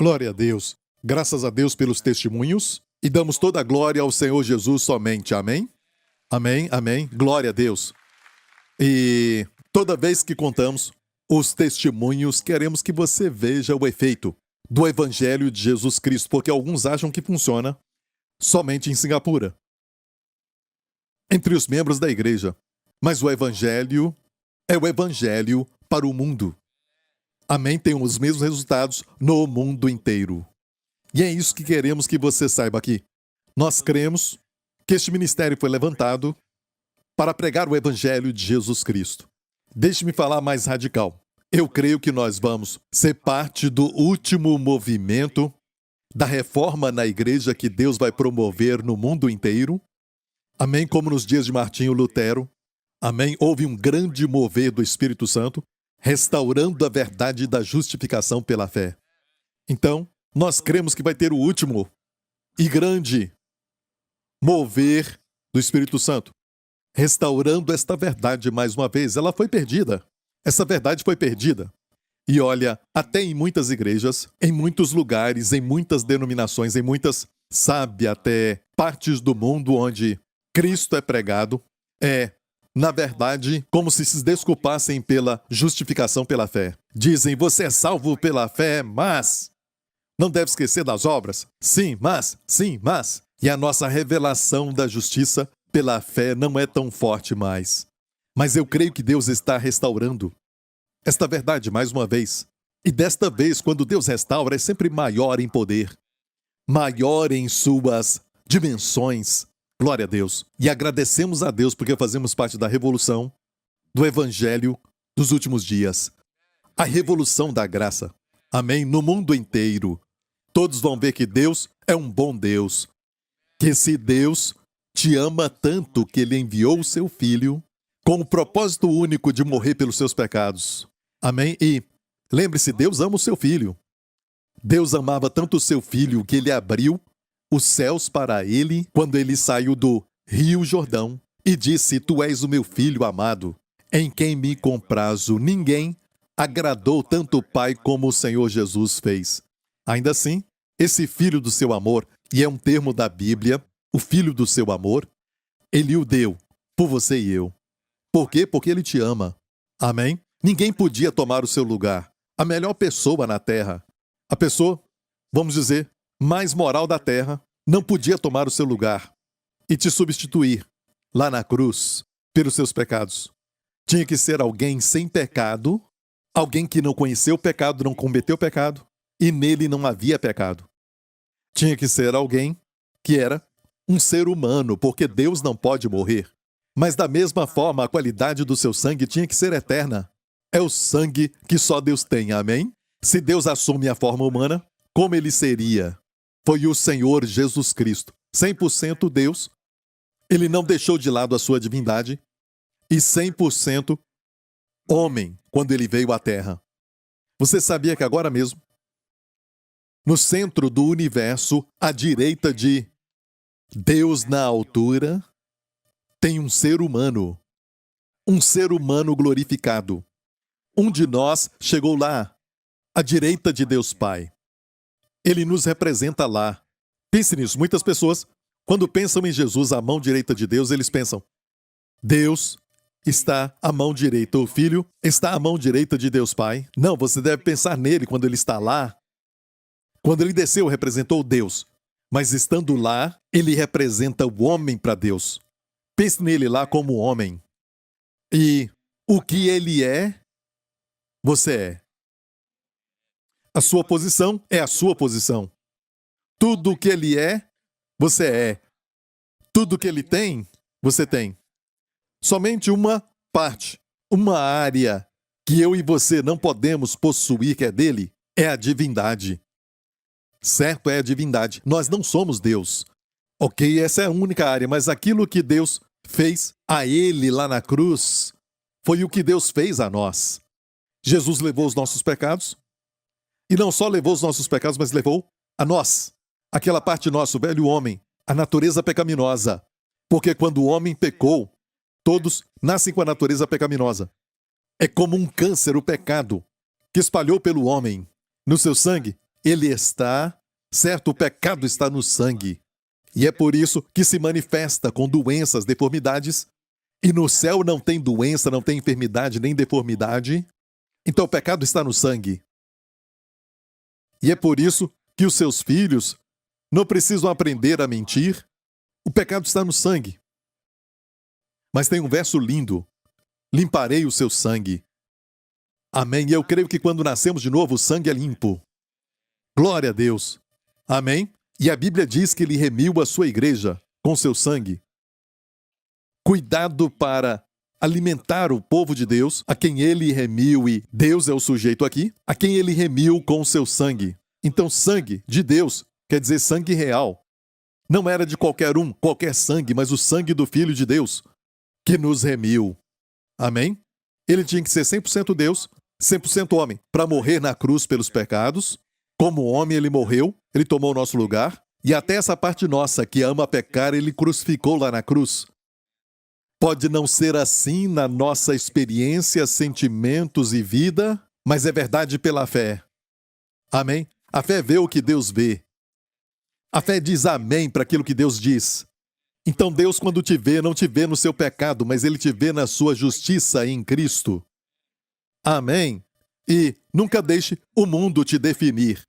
Glória a Deus. Graças a Deus pelos testemunhos e damos toda a glória ao Senhor Jesus somente. Amém? Amém, amém. Glória a Deus. E toda vez que contamos os testemunhos, queremos que você veja o efeito do Evangelho de Jesus Cristo, porque alguns acham que funciona somente em Singapura, entre os membros da igreja. Mas o Evangelho é o Evangelho para o mundo. Amém? Tem os mesmos resultados no mundo inteiro. E é isso que queremos que você saiba aqui. Nós cremos que este ministério foi levantado para pregar o Evangelho de Jesus Cristo. Deixe-me falar mais radical. Eu creio que nós vamos ser parte do último movimento da reforma na igreja que Deus vai promover no mundo inteiro. Amém? Como nos dias de Martinho Lutero. Amém? Houve um grande mover do Espírito Santo, restaurando a verdade da justificação pela fé. Então, nós cremos que vai ter o último e grande mover do Espírito Santo, restaurando esta verdade mais uma vez. Ela foi perdida. Essa verdade foi perdida. E olha, até em muitas igrejas, em muitos lugares, em muitas denominações, em muitas, sabe, até partes do mundo onde Cristo é pregado, na verdade, como se desculpassem pela justificação pela fé. Dizem, você é salvo pela fé, mas não deve esquecer das obras. Sim, mas. E a nossa revelação da justiça pela fé não é tão forte mais. Mas eu creio que Deus está restaurando esta verdade mais uma vez. E desta vez, quando Deus restaura, é sempre maior em poder, maior em suas dimensões. Glória a Deus. E agradecemos a Deus porque fazemos parte da revolução do Evangelho dos últimos dias. A revolução da graça. Amém? No mundo inteiro. Todos vão ver que Deus é um bom Deus. Que esse Deus te ama tanto que Ele enviou o seu Filho com o propósito único de morrer pelos seus pecados. Amém? E lembre-se, Deus ama o seu Filho. Deus amava tanto o seu Filho que Ele abriu os céus para ele quando ele saiu do Rio Jordão e disse, tu és o meu Filho amado, em quem me comprazo. Ninguém agradou tanto o Pai como o Senhor Jesus fez. Ainda assim, esse Filho do seu amor, e é um termo da Bíblia, o Filho do seu amor, Ele o deu por você e eu. Por quê? Porque Ele te ama. Amém? Ninguém podia tomar o seu lugar. A melhor pessoa na terra, a pessoa, vamos dizer, mais moral da terra, não podia tomar o seu lugar e te substituir lá na cruz pelos seus pecados. Tinha que ser alguém sem pecado, alguém que não conheceu o pecado, não cometeu pecado e nele não havia pecado. Tinha que ser alguém que era um ser humano, porque Deus não pode morrer. Mas da mesma forma, a qualidade do seu sangue tinha que ser eterna. É o sangue que só Deus tem, amém? Se Deus assume a forma humana, como ele seria? Foi o Senhor Jesus Cristo, 100% Deus. Ele não deixou de lado a sua divindade e 100% homem quando ele veio à Terra. Você sabia que agora mesmo, no centro do universo, à direita de Deus na altura, tem um ser humano glorificado. Um de nós chegou lá, à direita de Deus Pai. Ele nos representa lá. Pense nisso. Muitas pessoas, quando pensam em Jesus, a mão direita de Deus, eles pensam, Deus está à mão direita. O Filho está à mão direita de Deus Pai. Não, você deve pensar nele quando ele está lá. Quando ele desceu, representou Deus. Mas estando lá, ele representa o homem para Deus. Pense nele lá como homem. E o que ele é, você é. A sua posição é a sua posição. Tudo o que ele é, você é. Tudo o que ele tem, você tem. Somente uma parte, uma área que eu e você não podemos possuir, que é dele, é a divindade. Certo? É a divindade. Nós não somos Deus. Ok, essa é a única área, mas aquilo que Deus fez a ele lá na cruz foi o que Deus fez a nós. Jesus levou os nossos pecados. E não só levou os nossos pecados, mas levou a nós. Aquela parte nossa, o velho homem, a natureza pecaminosa. Porque quando o homem pecou, todos nascem com a natureza pecaminosa. É como um câncer, o pecado, que espalhou pelo homem. No seu sangue, ele está, certo? O pecado está no sangue. E é por isso que se manifesta com doenças, deformidades. E no céu não tem doença, não tem enfermidade, nem deformidade. Então o pecado está no sangue. E é por isso que os seus filhos não precisam aprender a mentir. O pecado está no sangue. Mas tem um verso lindo. Limparei o seu sangue. Amém. E eu creio que quando nascemos de novo, o sangue é limpo. Glória a Deus. Amém. E a Bíblia diz que ele remiu a sua igreja com seu sangue. Cuidado para alimentar o povo de Deus, a quem ele remiu, e Deus é o sujeito aqui, a quem ele remiu com seu sangue. Então, sangue de Deus quer dizer sangue real. Não era de qualquer um, qualquer sangue, mas o sangue do Filho de Deus, que nos remiu. Amém? Ele tinha que ser 100% Deus, 100% homem, para morrer na cruz pelos pecados. Como homem, ele morreu, ele tomou o nosso lugar, e até essa parte nossa, que ama pecar, ele crucificou lá na cruz. Pode não ser assim na nossa experiência, sentimentos e vida, mas é verdade pela fé. Amém? A fé vê o que Deus vê. A fé diz amém para aquilo que Deus diz. Então Deus, quando te vê, não te vê no seu pecado, mas Ele te vê na sua justiça em Cristo. Amém? E nunca deixe o mundo te definir.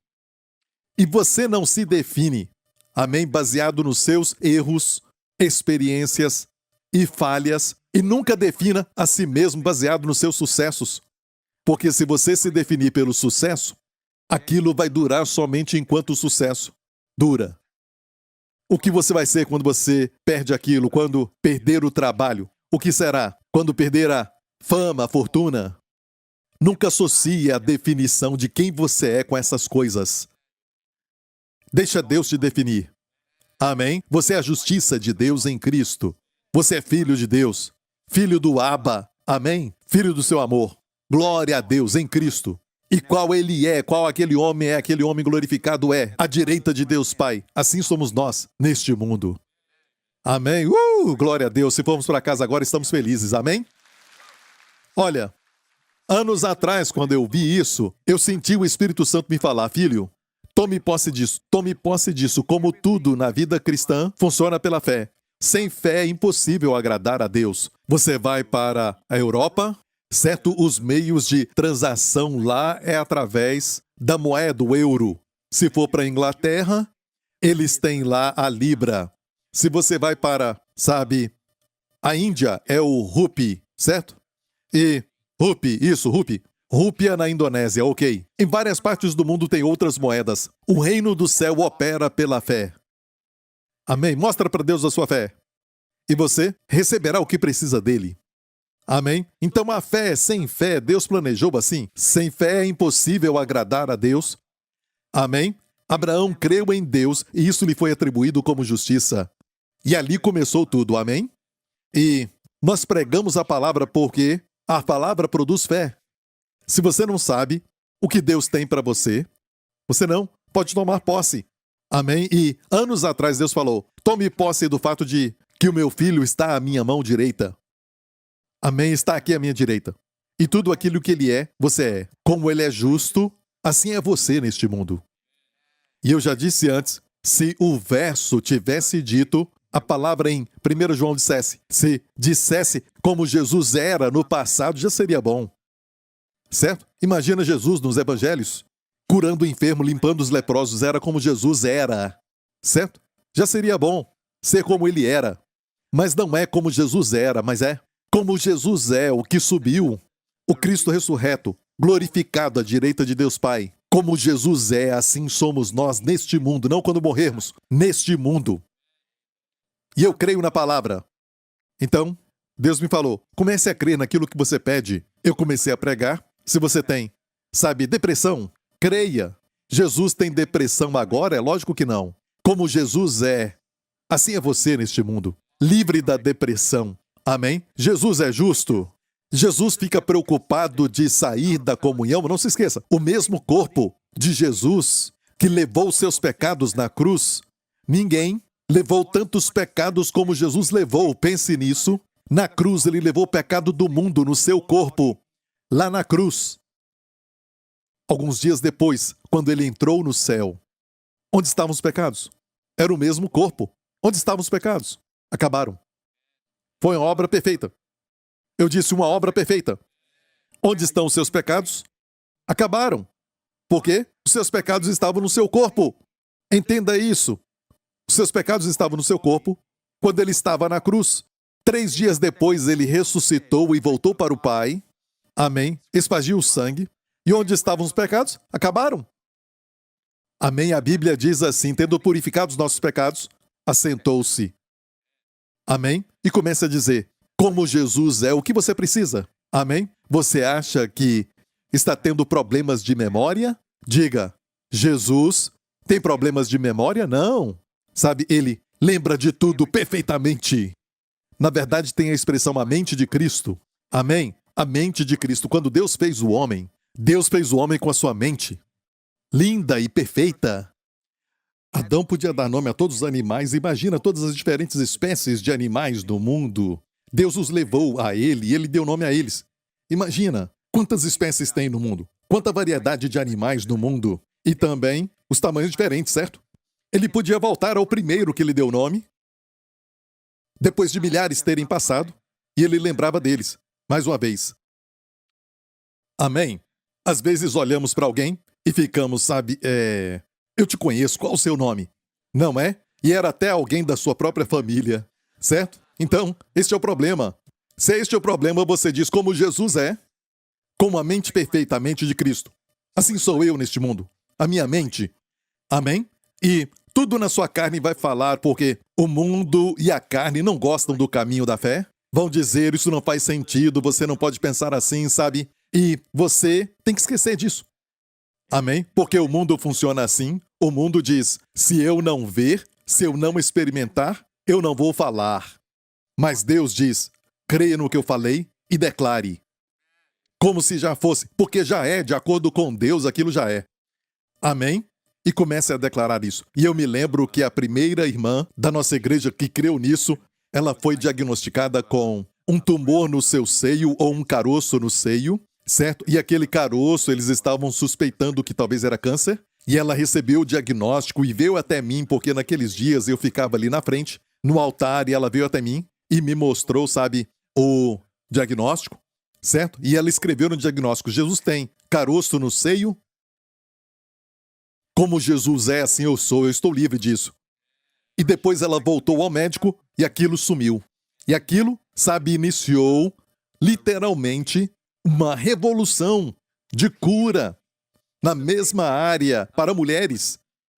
E você não se define, amém, baseado nos seus erros, experiências e falhas, e nunca defina a si mesmo baseado nos seus sucessos. Porque se você se definir pelo sucesso, aquilo vai durar somente enquanto o sucesso dura. O que você vai ser quando você perde aquilo, quando perder o trabalho? O que será quando perder a fama, a fortuna? Nunca associe a definição de quem você é com essas coisas. Deixa Deus te definir. Amém? Você é a justiça de Deus em Cristo. Você é filho de Deus, filho do Abba, amém? Filho do seu amor. Glória a Deus em Cristo. E qual ele é, qual aquele homem glorificado é, à direita de Deus Pai. Assim somos nós neste mundo. Amém? Glória a Deus. Se formos para casa agora, estamos felizes, amém? Olha, anos atrás, quando eu vi isso, eu senti o Espírito Santo me falar, filho, tome posse disso, como tudo na vida cristã funciona pela fé. Sem fé é impossível agradar a Deus. Você vai para a Europa, certo? Os meios de transação lá é através da moeda, o euro. Se for para a Inglaterra, eles têm lá a libra. Se você vai para, a Índia é o rupee, certo? E rupee. Rúpia na Indonésia, ok. Em várias partes do mundo tem outras moedas. O reino do céu opera pela fé. Amém? Mostra para Deus a sua fé. E você receberá o que precisa dele. Amém? Então a fé, sem fé, Deus planejou assim. Sem fé é impossível agradar a Deus. Amém? Abraão creu em Deus e isso lhe foi atribuído como justiça. E ali começou tudo, amém? E nós pregamos a palavra porque a palavra produz fé. Se você não sabe o que Deus tem para você, você não pode tomar posse. Amém? E anos atrás Deus falou, tome posse do fato de que o meu filho está à minha mão direita. Amém? Está aqui à minha direita. E tudo aquilo que ele é, você é. Como ele é justo, assim é você neste mundo. E eu já disse antes, se o verso tivesse dito, a palavra em 1 João se dissesse como Jesus era no passado, já seria bom. Certo? Imagina Jesus nos evangelhos, curando o enfermo, limpando os leprosos, era como Jesus era. Certo? Já seria bom ser como ele era. Mas não é como Jesus era, mas é como Jesus é, o que subiu, o Cristo ressurreto, glorificado à direita de Deus Pai. Como Jesus é, assim somos nós neste mundo, não quando morrermos, neste mundo. E eu creio na palavra. Então, Deus me falou, comece a crer naquilo que você pede. Eu comecei a pregar. Se você tem, depressão, creia. Jesus tem depressão agora? É lógico que não. Como Jesus é, assim é você neste mundo. Livre da depressão. Amém? Jesus é justo. Jesus fica preocupado de sair da comunhão. Não se esqueça, o mesmo corpo de Jesus que levou seus pecados na cruz, ninguém levou tantos pecados como Jesus levou. Pense nisso. Na cruz ele levou o pecado do mundo no seu corpo. Lá na cruz. Alguns dias depois, quando ele entrou no céu, onde estavam os pecados? Era o mesmo corpo. Onde estavam os pecados? Acabaram. Foi uma obra perfeita. Eu disse uma obra perfeita. Onde estão os seus pecados? Acabaram. Por quê? Os seus pecados estavam no seu corpo. Entenda isso. Os seus pecados estavam no seu corpo quando ele estava na cruz. 3 dias depois, ele ressuscitou e voltou para o Pai. Amém. Espargiu o sangue. E onde estavam os pecados? Acabaram. Amém. A Bíblia diz assim: tendo purificado os nossos pecados, assentou-se. Amém. E começa a dizer: como Jesus é o que você precisa. Amém. Você acha que está tendo problemas de memória? Diga: Jesus tem problemas de memória? Não. Sabe, ele lembra de tudo perfeitamente. Na verdade, tem a expressão a mente de Cristo. Amém? A mente de Cristo. Quando Deus fez o homem com a sua mente. Linda e perfeita. Adão podia dar nome a todos os animais. Imagina todas as diferentes espécies de animais do mundo. Deus os levou a ele e ele deu nome a eles. Imagina quantas espécies tem no mundo. Quanta variedade de animais no mundo. E também os tamanhos diferentes, certo? Ele podia voltar ao primeiro que lhe deu nome, depois de milhares terem passado, e ele lembrava deles, mais uma vez. Amém? Às vezes olhamos para alguém e ficamos, sabe, eu te conheço, qual o seu nome? Não é? E era até alguém da sua própria família, certo? Então, este é o problema. Se este é o problema, você diz como Jesus é, com a mente perfeitamente de Cristo. Assim sou eu neste mundo, a minha mente. Amém? E tudo na sua carne vai falar, porque o mundo e a carne não gostam do caminho da fé. Vão dizer, isso não faz sentido, você não pode pensar assim, sabe? E você tem que esquecer disso. Amém? Porque o mundo funciona assim. O mundo diz, se eu não ver, se eu não experimentar, eu não vou falar. Mas Deus diz, creia no que eu falei e declare. Como se já fosse, porque já é, de acordo com Deus, aquilo já é. Amém? E comece a declarar isso. E eu me lembro que a primeira irmã da nossa igreja que creu nisso, ela foi diagnosticada com um tumor no seu seio ou um caroço no seio, certo? E aquele caroço, eles estavam suspeitando que talvez era câncer. E ela recebeu o diagnóstico e veio até mim, porque naqueles dias eu ficava ali na frente, no altar, e ela veio até mim e me mostrou, sabe, o diagnóstico, certo? E ela escreveu no diagnóstico, Jesus tem caroço no seio. Como Jesus é, assim eu sou, eu estou livre disso. E depois ela voltou ao médico e aquilo sumiu. E aquilo, sabe, iniciou literalmente uma revolução de cura na mesma área para mulheres.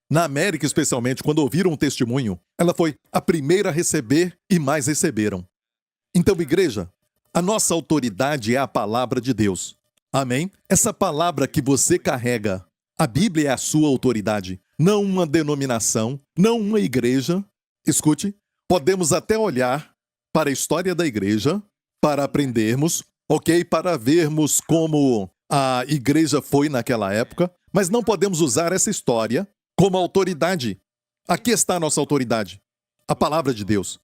Na América, especialmente, quando ouviram um testemunho, ela foi a primeira a receber e mais receberam. Então, igreja, a nossa autoridade é a palavra de Deus. Amém? Essa palavra que você carrega, a Bíblia é a sua autoridade, não uma denominação, não uma igreja. Escute, podemos até olhar para a história da igreja, para aprendermos, ok? Para vermos como a igreja foi naquela época, mas não podemos usar essa história como autoridade. Aqui está a nossa autoridade, a palavra de Deus.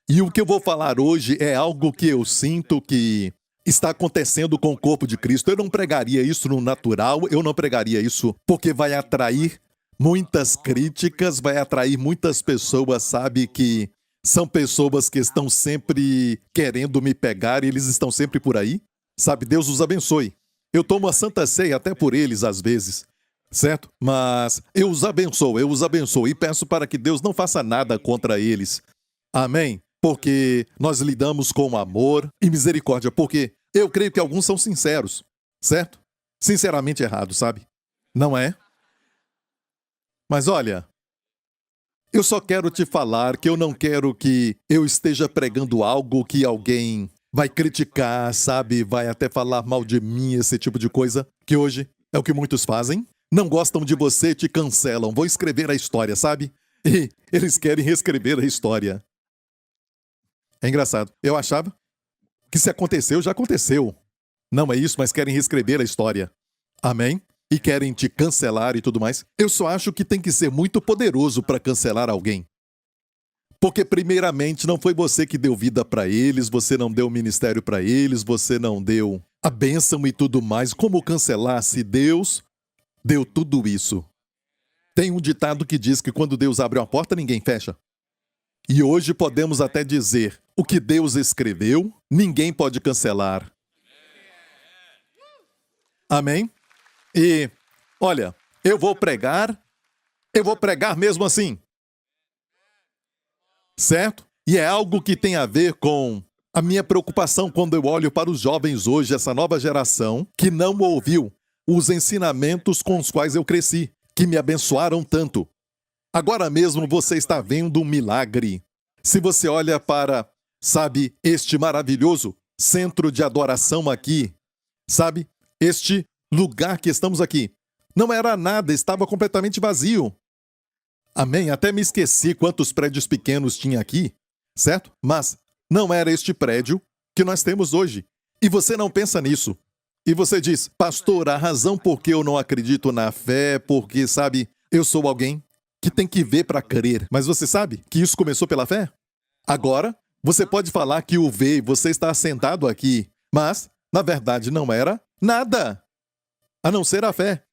E o que eu vou falar hoje é algo que eu sinto que está acontecendo com o corpo de Cristo. Eu não pregaria isso no natural, eu não pregaria isso porque vai atrair muitas críticas, vai atrair muitas pessoas, sabe, que são pessoas que estão sempre querendo me pegar e eles estão sempre por aí. Sabe, Deus os abençoe. Eu tomo a Santa Ceia até por eles às vezes, certo? Mas eu os abençoo e peço para que Deus não faça nada contra eles. Amém? Porque nós lidamos com amor e misericórdia, porque eu creio que alguns são sinceros, certo? Sinceramente errados, sabe? Não é? Mas olha, eu só quero te falar que eu não quero que eu esteja pregando algo que alguém vai criticar, sabe? Vai até falar mal de mim, esse tipo de coisa, que hoje é o que muitos fazem. Não gostam de você, te cancelam, vão escrever a história, sabe? E eles querem reescrever a história. É engraçado. Eu achava que se aconteceu, já aconteceu. Não é isso, mas querem reescrever a história. Amém? E querem te cancelar e tudo mais. Eu só acho que tem que ser muito poderoso para cancelar alguém. Porque, primeiramente, não foi você que deu vida para eles, você não deu ministério para eles, você não deu a bênção e tudo mais. Como cancelar se Deus deu tudo isso. Tem um ditado que diz que quando Deus abre uma porta, ninguém fecha. E hoje podemos até dizer, o que Deus escreveu, ninguém pode cancelar. Amém? E, olha, eu vou pregar mesmo assim. Certo? E é algo que tem a ver com a minha preocupação quando eu olho para os jovens hoje, essa nova geração, que não ouviu os ensinamentos com os quais eu cresci, que me abençoaram tanto. Agora mesmo você está vendo um milagre. Se você olha para, sabe, este maravilhoso centro de adoração aqui, sabe, este lugar que estamos aqui, não era nada, estava completamente vazio. Amém? Até me esqueci quantos prédios pequenos tinha aqui, certo? Mas não era este prédio que nós temos hoje. E você não pensa nisso. E você diz, pastor, a razão por que eu não acredito na fé, porque, sabe, eu sou alguém que tem que ver para crer. Mas você sabe que isso começou pela fé? Agora, você pode falar que o ver, você está sentado aqui, mas, na verdade, não era nada, a não ser a fé.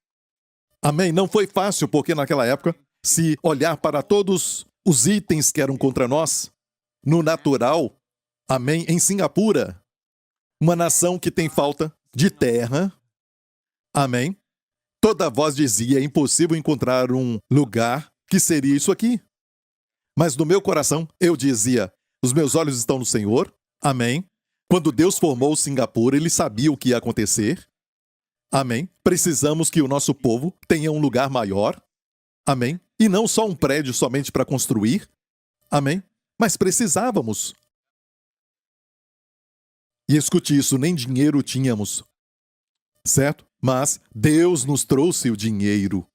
Amém? Não foi fácil, porque naquela época, se olhar para todos os itens que eram contra nós, no natural, amém, em Singapura, uma nação que tem falta de terra, amém, toda voz dizia, é impossível encontrar um lugar que seria isso aqui. Mas no meu coração, eu dizia, os meus olhos estão no Senhor, amém. Quando Deus formou Singapura, Ele sabia o que ia acontecer, amém. Precisamos que o nosso povo tenha um lugar maior, amém. E não só um prédio somente para construir, amém. Mas precisávamos. E escute isso, nem dinheiro tínhamos, certo? Mas Deus nos trouxe o dinheiro.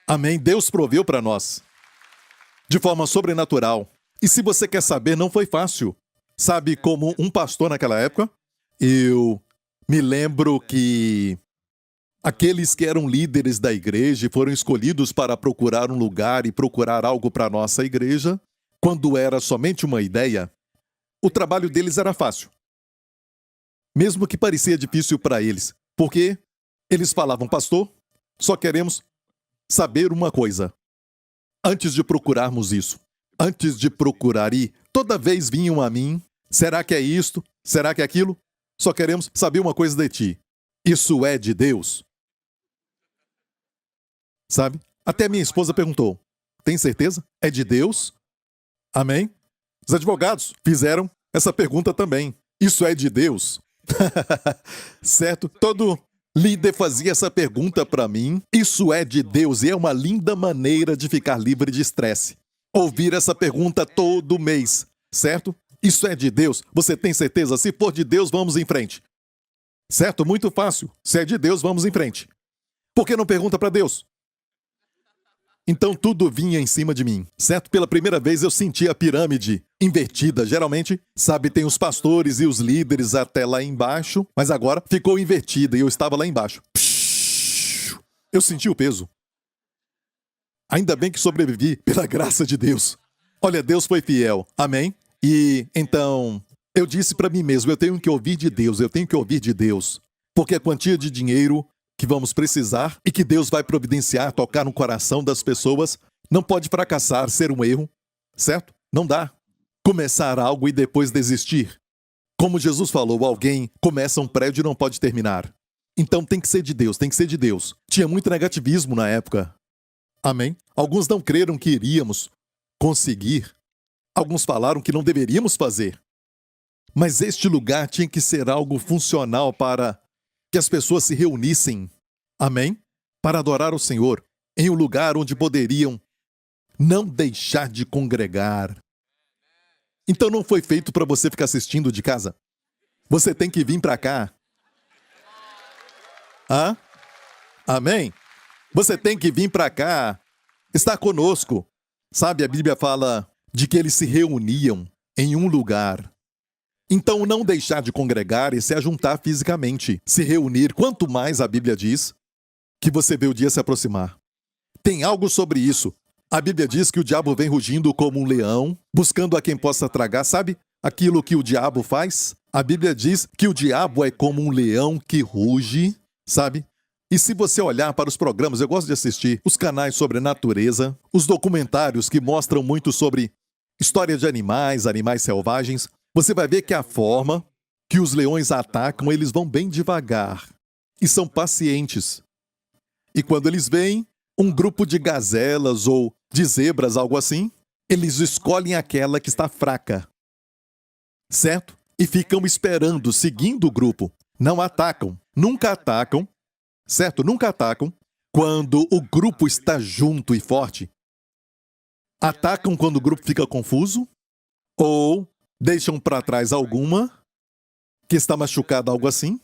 Amém? Deus proveu para nós, de forma sobrenatural. E se você quer saber, não foi fácil. Sabe, como um pastor naquela época, eu me lembro que aqueles que eram líderes da igreja foram escolhidos para procurar um lugar e procurar algo para a nossa igreja, quando era somente uma ideia, o trabalho deles era fácil. Mesmo que parecia difícil para eles, porque eles falavam, pastor, só queremos saber uma coisa. Antes de procurarmos isso, antes de procurar ir, toda vez vinham a mim, será que é isto? Será que é aquilo? Só queremos saber uma coisa de ti. Isso é de Deus? Sabe? Até minha esposa perguntou, tem certeza? É de Deus? Amém? Os advogados fizeram essa pergunta também. Isso é de Deus? Certo? Todo líder fazia essa pergunta para mim. Isso é de Deus? E é uma linda maneira de ficar livre de estresse. Ouvir essa pergunta todo mês, certo? Isso é de Deus? Você tem certeza? Se for de Deus, vamos em frente. Certo? Muito fácil. Se é de Deus, vamos em frente. Por que não pergunta para Deus? Então tudo vinha em cima de mim, certo? Pela primeira vez eu senti a pirâmide invertida. Geralmente, sabe, tem os pastores e os líderes até lá embaixo, mas agora ficou invertida e eu estava lá embaixo. Eu senti o peso. Ainda bem que sobrevivi pela graça de Deus. Olha, Deus foi fiel. Amém? E então, eu disse para mim mesmo, eu tenho que ouvir de Deus, eu tenho que ouvir de Deus. Porque a quantia de dinheiro que vamos precisar e que Deus vai providenciar, tocar no coração das pessoas, não pode fracassar, ser um erro, certo? Não dá. Começar algo e depois desistir. Como Jesus falou, alguém começa um prédio e não pode terminar. Então tem que ser de Deus, tem que ser de Deus. Tinha muito negativismo na época. Amém? Alguns não creram que iríamos conseguir. Alguns falaram que não deveríamos fazer. Mas este lugar tinha que ser algo funcional para que as pessoas se reunissem, amém? Para adorar o Senhor, em um lugar onde poderiam não deixar de congregar. Então não foi feito para você ficar assistindo de casa. Você tem que vir para cá. Hã? Amém? Você tem que vir para cá. Está conosco. Sabe, a Bíblia fala de que eles se reuniam em um lugar. Então, não deixar de congregar e se ajuntar fisicamente, se reunir, quanto mais a Bíblia diz que você vê o dia se aproximar. Tem algo sobre isso. A Bíblia diz que o diabo vem rugindo como um leão, buscando a quem possa tragar. Sabe aquilo que o diabo faz? A Bíblia diz que o diabo é como um leão que ruge, sabe? E se você olhar para os programas, eu gosto de assistir os canais sobre natureza, os documentários que mostram muito sobre história de animais, animais selvagens, você vai ver que a forma que os leões atacam, eles vão bem devagar e são pacientes. E quando eles veem um grupo de gazelas ou de zebras, algo assim, eles escolhem aquela que está fraca, certo? E ficam esperando, seguindo o grupo. Não atacam, nunca atacam, certo? Nunca atacam quando o grupo está junto e forte. Atacam quando o grupo fica confuso ou deixam para trás alguma que está machucada, algo assim,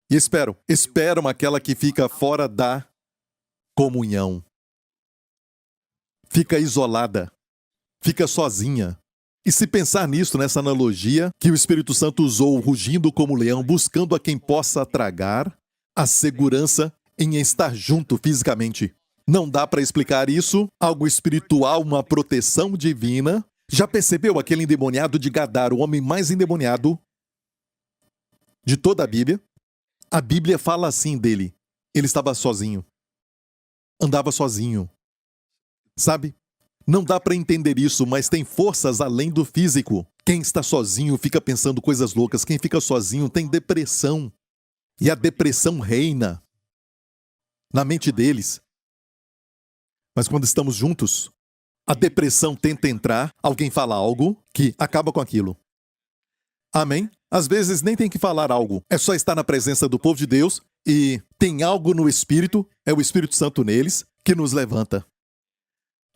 e esperam aquela que fica fora da comunhão. Fica isolada, fica sozinha. E se pensar nisso, nessa analogia que o Espírito Santo usou, rugindo como leão, buscando a quem possa tragar, a segurança em estar junto fisicamente. Não dá para explicar isso, algo espiritual, uma proteção divina. Já percebeu aquele endemoniado de Gadara, o homem mais endemoniado de toda a Bíblia? A Bíblia fala assim dele. Ele estava sozinho. Andava sozinho. Sabe? Não dá para entender isso, mas tem forças além do físico. Quem está sozinho fica pensando coisas loucas. Quem fica sozinho tem depressão. E a depressão reina na mente deles. Mas quando estamos juntos, a depressão tenta entrar, alguém fala algo que acaba com aquilo. Amém? Às vezes nem tem que falar algo, é só estar na presença do povo de Deus e tem algo no Espírito, é o Espírito Santo neles, que nos levanta.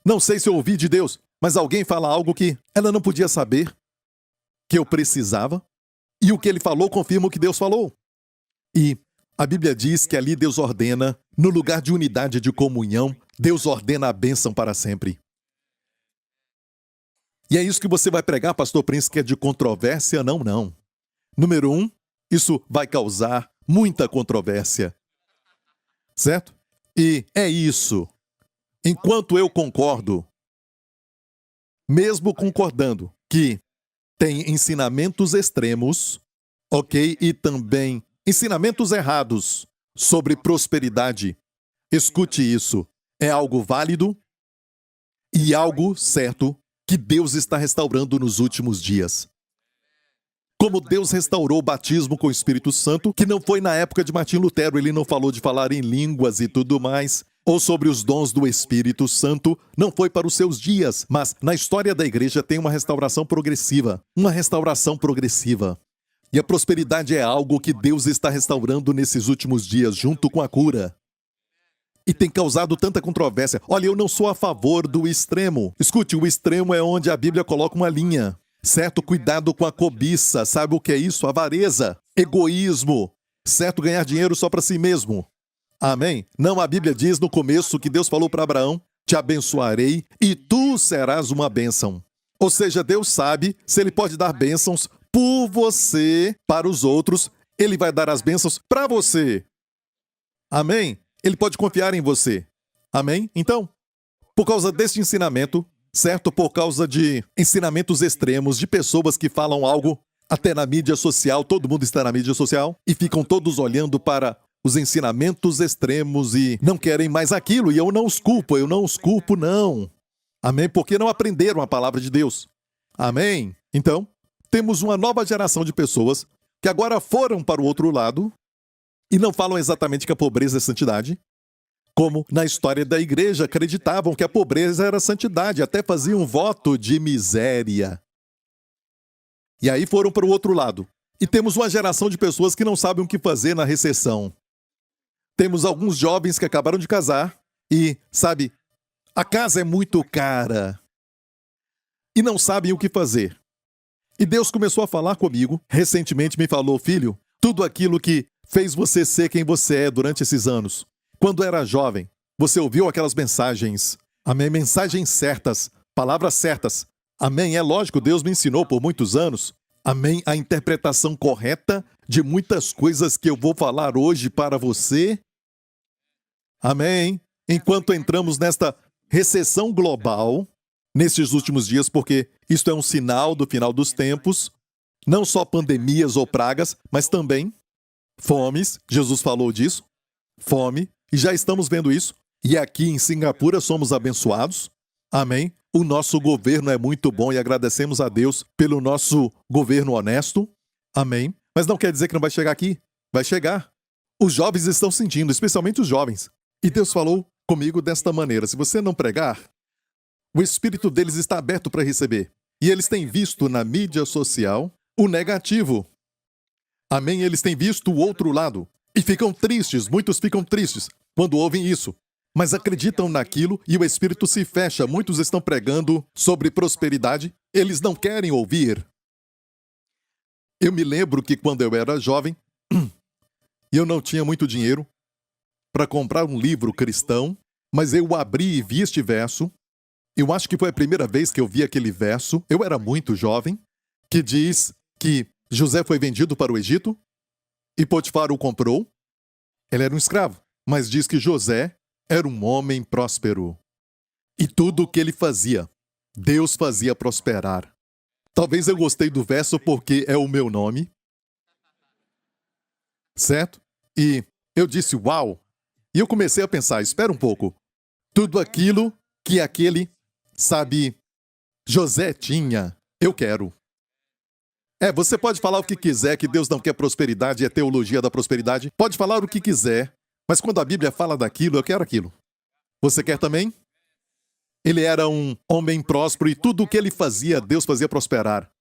Não sei se eu ouvi de Deus, mas alguém fala algo que ela não podia saber, que eu precisava, e o que ele falou confirma o que Deus falou. E a Bíblia diz que ali Deus ordena, no lugar de unidade de comunhão, Deus ordena a bênção para sempre. E é isso que você vai pregar, pastor Prince, que é de controvérsia? Não, não. Número 1, isso vai causar muita controvérsia. Certo? E é isso. Enquanto eu concordo, mesmo concordando que tem ensinamentos extremos, ok? E também ensinamentos errados sobre prosperidade. Escute isso. É algo válido e algo certo que Deus está restaurando nos últimos dias. Como Deus restaurou o batismo com o Espírito Santo, que não foi na época de Martim Lutero, ele não falou de falar em línguas e tudo mais, ou sobre os dons do Espírito Santo, não foi para os seus dias, mas na história da igreja tem uma restauração progressiva. Uma restauração progressiva. E a prosperidade é algo que Deus está restaurando nesses últimos dias, junto com a cura. E tem causado tanta controvérsia. Olha, eu não sou a favor do extremo. Escute, o extremo é onde a Bíblia coloca uma linha. Certo? Cuidado com a cobiça. Sabe o que é isso? Avareza. Egoísmo. Certo? Ganhar dinheiro só para si mesmo. Amém? Não, a Bíblia diz no começo que Deus falou para Abraão: te abençoarei e tu serás uma bênção. Ou seja, Deus sabe se ele pode dar bênçãos por você para os outros, ele vai dar as bênçãos para você. Amém? Ele pode confiar em você. Amém? Então, por causa deste ensinamento, certo? Por causa de ensinamentos extremos, de pessoas que falam algo até na mídia social, todo mundo está na mídia social, e ficam todos olhando para os ensinamentos extremos e não querem mais aquilo, e eu não os culpo, não. Amém? Porque não aprenderam a palavra de Deus. Amém? Então, temos uma nova geração de pessoas que agora foram para o outro lado e não falam exatamente que a pobreza é santidade, como na história da igreja acreditavam que a pobreza era santidade, até faziam um voto de miséria. E aí foram para o outro lado. E temos uma geração de pessoas que não sabem o que fazer na recessão. Temos alguns jovens que acabaram de casar e, sabe, a casa é muito cara. E não sabem o que fazer. E Deus começou a falar comigo, recentemente me falou: filho, tudo aquilo que fez você ser quem você é durante esses anos. Quando era jovem, você ouviu aquelas mensagens, amém? Mensagens certas, palavras certas. Amém? É lógico, Deus me ensinou por muitos anos, amém? A interpretação correta de muitas coisas que eu vou falar hoje para você. Amém? Enquanto entramos nesta recessão global, nesses últimos dias, porque isto é um sinal do final dos tempos, não só pandemias ou pragas, mas também fomes, Jesus falou disso, fome, E já estamos vendo isso. E aqui em Singapura somos abençoados. Amém. O nosso governo é muito bom e agradecemos a Deus pelo nosso governo honesto. Amém. Mas não quer dizer que não vai chegar aqui. Vai chegar. Os jovens estão sentindo, especialmente os jovens. E Deus falou comigo desta maneira: se você não pregar, o espírito deles está aberto para receber. E eles têm visto na mídia social o negativo. Amém? Eles têm visto o outro lado. E ficam tristes, muitos ficam tristes quando ouvem isso. Mas acreditam naquilo e o espírito se fecha. Muitos estão pregando sobre prosperidade. Eles não querem ouvir. Eu me lembro que quando eu era jovem, eu não tinha muito dinheiro para comprar um livro cristão, mas eu abri e vi este verso. Eu acho que foi a primeira vez que eu vi aquele verso. Eu era muito jovem, que diz que José foi vendido para o Egito e Potifar o comprou. Ele era um escravo, mas diz que José era um homem próspero. E tudo o que ele fazia, Deus fazia prosperar. Talvez eu gostei do verso porque é o meu nome. Certo? E eu disse, uau! E eu comecei a pensar, espera um pouco. Tudo aquilo que aquele, José tinha, eu quero. Você pode falar o que quiser, que Deus não quer prosperidade, é teologia da prosperidade. Pode falar o que quiser, mas quando a Bíblia fala daquilo, eu quero aquilo. Você quer também? Ele era um homem próspero e tudo o que ele fazia, Deus fazia prosperar.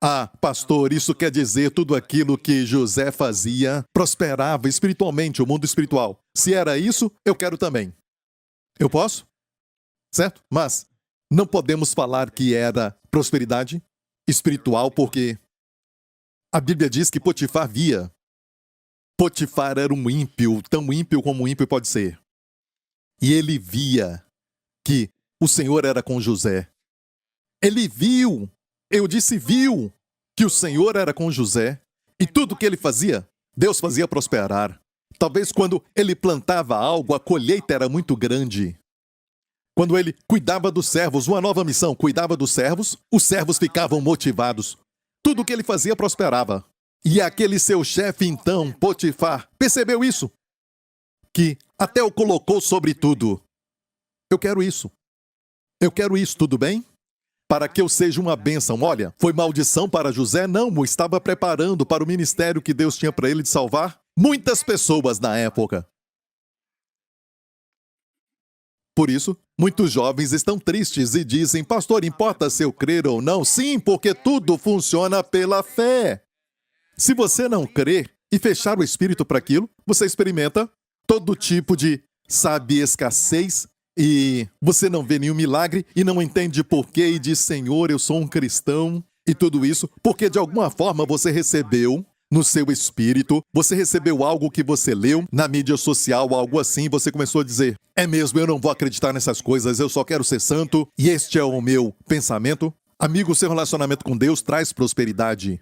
Ah, pastor, isso quer dizer tudo aquilo que José fazia prosperava espiritualmente, o mundo espiritual. Se era isso, eu quero também. Eu posso? Certo? Mas não podemos falar que era prosperidade espiritual porque a Bíblia diz que Potifar via. Potifar era um ímpio, tão ímpio como um ímpio pode ser. E ele via que o Senhor era com José. Ele viu, eu disse viu, que o Senhor era com José. E tudo que ele fazia, Deus fazia prosperar. Talvez quando ele plantava algo, a colheita era muito grande. Quando ele cuidava dos servos, uma nova missão, cuidava dos servos, os servos ficavam motivados. Tudo o que ele fazia prosperava. E aquele seu chefe, então, Potifar, percebeu isso. Que até o colocou sobre tudo. Eu quero isso. Eu quero isso, tudo bem? Para que eu seja uma bênção. Olha, foi maldição para José? Não, o estava preparando para o ministério que Deus tinha para ele de salvar muitas pessoas na época. Por isso, muitos jovens estão tristes e dizem, pastor, importa se eu crer ou não? Sim, porque tudo funciona pela fé. Se você não crer e fechar o espírito para aquilo, você experimenta todo tipo de, escassez e você não vê nenhum milagre e não entende porquê e diz, Senhor, eu sou um cristão e tudo isso, porque de alguma forma você recebeu no seu espírito, você recebeu algo que você leu na mídia social, algo assim, você começou a dizer, é mesmo, eu não vou acreditar nessas coisas, eu só quero ser santo e este é o meu pensamento. Amigo, seu relacionamento com Deus traz prosperidade.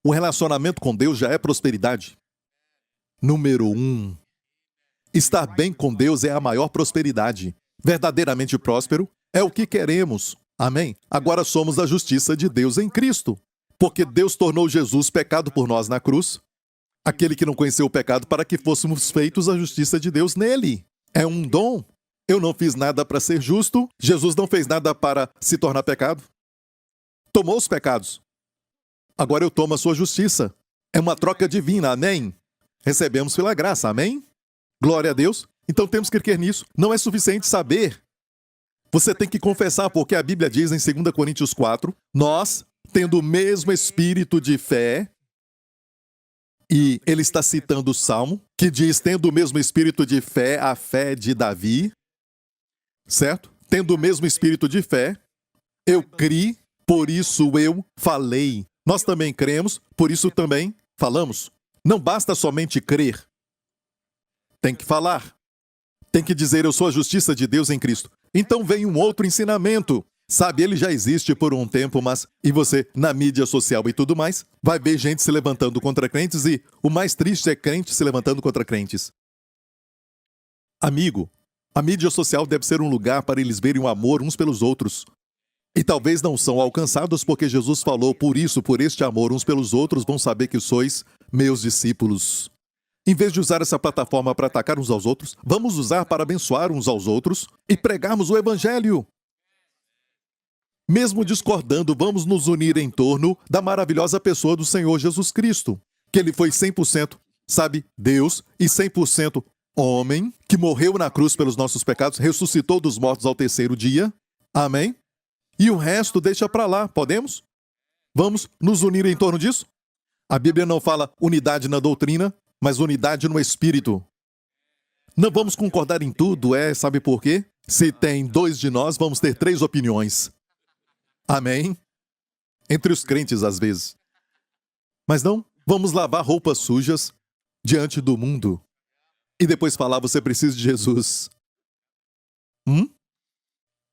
O relacionamento com Deus já é prosperidade. Número 1. Estar bem com Deus é a maior prosperidade. Verdadeiramente próspero é o que queremos. Amém? Agora somos a justiça de Deus em Cristo. Porque Deus tornou Jesus pecado por nós na cruz. Aquele que não conheceu o pecado para que fôssemos feitos a justiça de Deus nele. É um dom. Eu não fiz nada para ser justo. Jesus não fez nada para se tornar pecado. Tomou os pecados. Agora eu tomo a sua justiça. É uma troca divina, amém? Recebemos pela graça, amém? Glória a Deus. Então temos que crer nisso. Não é suficiente saber. Você tem que confessar, porque a Bíblia diz em 2 Coríntios 4, nós, tendo o mesmo espírito de fé, e ele está citando o Salmo, que diz, tendo o mesmo espírito de fé, a fé de Davi, certo? Tendo o mesmo espírito de fé, eu criei, por isso eu falei. Nós também cremos, por isso também falamos. Não basta somente crer. Tem que falar. Tem que dizer, eu sou a justiça de Deus em Cristo. Então vem um outro ensinamento. Ele já existe por um tempo, mas... E você, na mídia social e tudo mais, vai ver gente se levantando contra crentes e o mais triste é crente se levantando contra crentes. Amigo, a mídia social deve ser um lugar para eles verem o amor uns pelos outros. E talvez não são alcançados porque Jesus falou, por isso, por este amor uns pelos outros, vão saber que sois meus discípulos. Em vez de usar essa plataforma para atacar uns aos outros, vamos usar para abençoar uns aos outros e pregarmos o Evangelho. Mesmo discordando, vamos nos unir em torno da maravilhosa pessoa do Senhor Jesus Cristo, que ele foi 100%, Deus e 100% homem, que morreu na cruz pelos nossos pecados, ressuscitou dos mortos ao terceiro dia. Amém? E o resto deixa para lá, podemos? Vamos nos unir em torno disso? A Bíblia não fala unidade na doutrina, mas unidade no espírito. Não vamos concordar em tudo, sabe por quê? Se tem 2 de nós, vamos ter 3 opiniões. Amém? Entre os crentes, às vezes. Mas não, vamos lavar roupas sujas diante do mundo. E depois falar, você precisa de Jesus.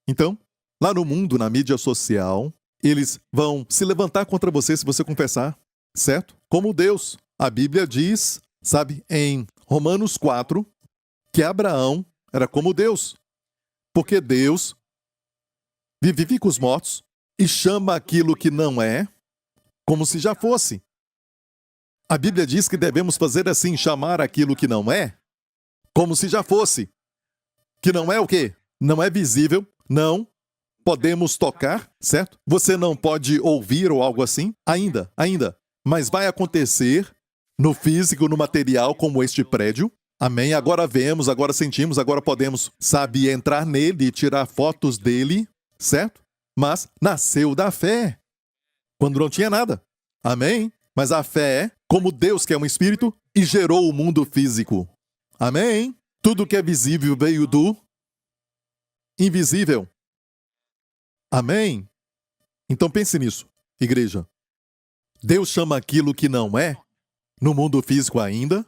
Então, lá no mundo, na mídia social, eles vão se levantar contra você se você confessar, certo? Como Deus. A Bíblia diz, em Romanos 4, que Abraão era como Deus. Porque Deus vivifica os mortos e chama aquilo que não é como se já fosse. A Bíblia diz que devemos fazer assim, chamar aquilo que não é como se já fosse. Que não é o quê? Não é visível, não podemos tocar, certo? Você não pode ouvir ou algo assim, ainda. Mas vai acontecer no físico, no material, como este prédio. Amém? Agora vemos, agora sentimos, agora podemos, entrar nele e tirar fotos dele, certo? Mas nasceu da fé, quando não tinha nada. Amém? Mas a fé é como Deus, que é um espírito, e gerou o mundo físico. Amém? Tudo que é visível veio do invisível. Amém? Então pense nisso, igreja. Deus chama aquilo que não é, no mundo físico ainda,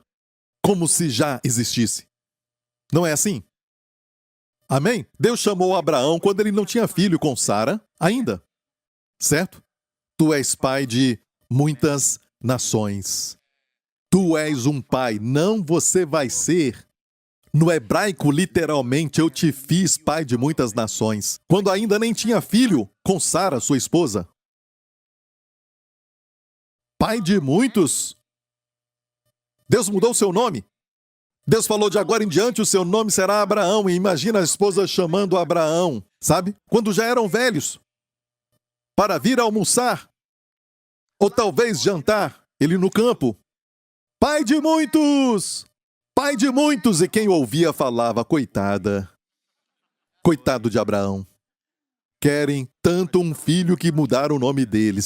como se já existisse. Não é assim? Amém? Deus chamou Abraão quando ele não tinha filho com Sara ainda. Certo? Tu és pai de muitas nações. Tu és um pai, não você vai ser. No hebraico, literalmente, eu te fiz pai de muitas nações. Quando ainda nem tinha filho com Sara, sua esposa. Pai de muitos. Deus mudou o seu nome. Deus falou, de agora em diante o seu nome será Abraão. E imagina a esposa chamando Abraão, quando já eram velhos, para vir almoçar, ou talvez jantar, ele no campo. Pai de muitos! Pai de muitos! E quem ouvia falava, coitada. Coitado de Abraão. Querem tanto um filho que mudaram o nome dele,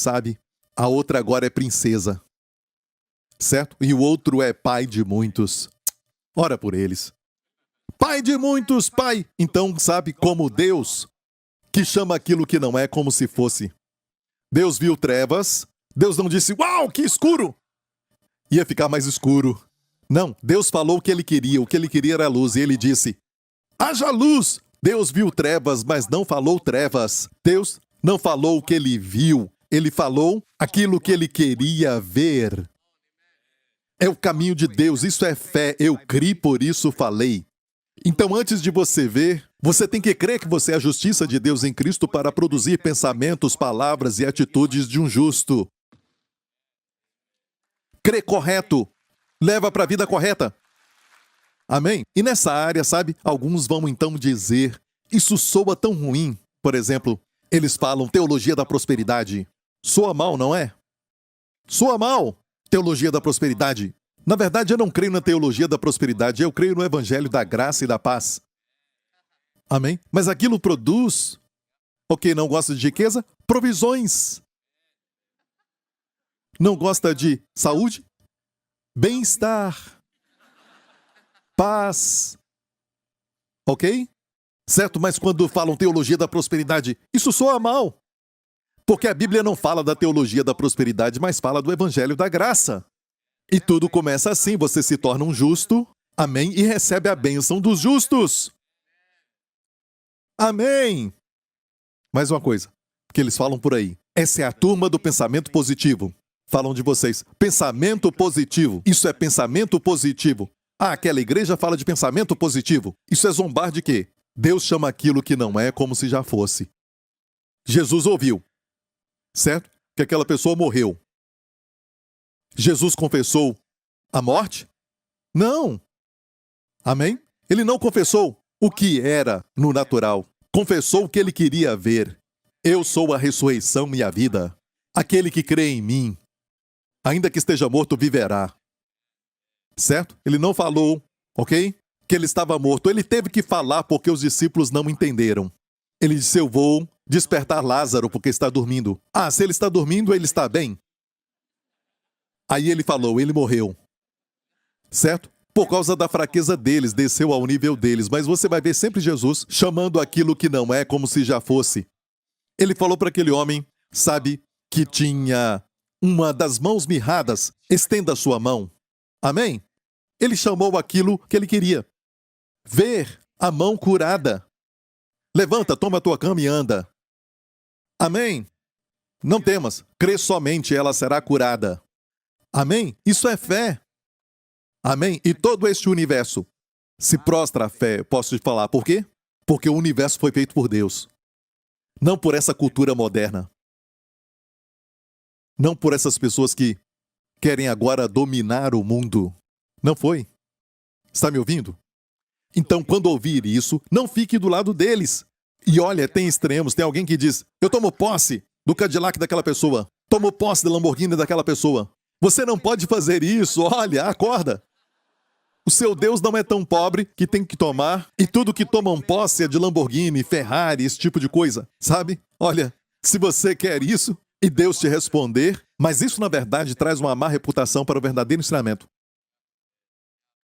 A outra agora é princesa. Certo? E o outro é pai de muitos. Ora por eles. Pai de muitos, pai! Então, como Deus, que chama aquilo que não é como se fosse. Deus viu trevas. Deus não disse, uau, que escuro! Ia ficar mais escuro. Não, Deus falou o que ele queria era luz, e ele disse, haja luz! Deus viu trevas, mas não falou trevas. Deus não falou o que ele viu, ele falou aquilo que ele queria ver. É o caminho de Deus, isso é fé, eu criei, por isso falei. Então, antes de você ver, você tem que crer que você é a justiça de Deus em Cristo para produzir pensamentos, palavras e atitudes de um justo. Crer correto, leva para a vida correta. Amém? E nessa área, alguns vão então dizer, isso soa tão ruim. Por exemplo, eles falam teologia da prosperidade. Soa mal, não é? Soa mal. Teologia da prosperidade. Na verdade, eu não creio na teologia da prosperidade, eu creio no evangelho da graça e da paz. Amém? Mas aquilo produz, não gosta de riqueza? Provisões. Não gosta de saúde? Bem-estar. Paz. Ok? Certo? Mas quando falam teologia da prosperidade, isso soa mal. Porque a Bíblia não fala da teologia da prosperidade, mas fala do evangelho da graça. E tudo começa assim, você se torna um justo, amém, e recebe a bênção dos justos. Amém! Mais uma coisa, que eles falam por aí. Essa é a turma do pensamento positivo. Falam de vocês, pensamento positivo. Isso é pensamento positivo. Ah, aquela igreja fala de pensamento positivo. Isso é zombar de quê? Deus chama aquilo que não é como se já fosse. Jesus ouviu. Certo? Que aquela pessoa morreu. Jesus confessou a morte? Não. Amém? Ele não confessou o que era no natural. Confessou o que ele queria ver. Eu sou a ressurreição e a vida. Aquele que crê em mim, ainda que esteja morto, viverá. Certo? Ele não falou, ok? Que ele estava morto. Ele teve que falar porque os discípulos não entenderam. Ele disse, eu vou despertar Lázaro porque está dormindo. Ah, se ele está dormindo, ele está bem. Aí ele falou, ele morreu. Certo? Por causa da fraqueza deles, desceu ao nível deles. Mas você vai ver sempre Jesus chamando aquilo que não é como se já fosse. Ele falou para aquele homem, sabe, que tinha uma das mãos mirradas, estenda a sua mão. Amém? Ele chamou aquilo que ele queria. Ver a mão curada. Levanta, toma a tua cama e anda. Amém? Não temas, crê somente, ela será curada. Amém? Isso é fé. Amém? E todo este universo se prostra à fé. Posso te falar por quê? Porque o universo foi feito por Deus. Não por essa cultura moderna. Não por essas pessoas que querem agora dominar o mundo. Não foi. Está me ouvindo? Então, quando ouvir isso, não fique do lado deles. E olha, tem extremos. Tem alguém que diz, eu tomo posse do Cadillac daquela pessoa. Tomo posse da Lamborghini daquela pessoa. Você não pode fazer isso. Olha, acorda. O seu Deus não é tão pobre que tem que tomar, e tudo que tomam posse é de Lamborghini, Ferrari, esse tipo de coisa, sabe? Olha, se você quer isso, e Deus te responder, mas isso na verdade traz uma má reputação para o verdadeiro ensinamento.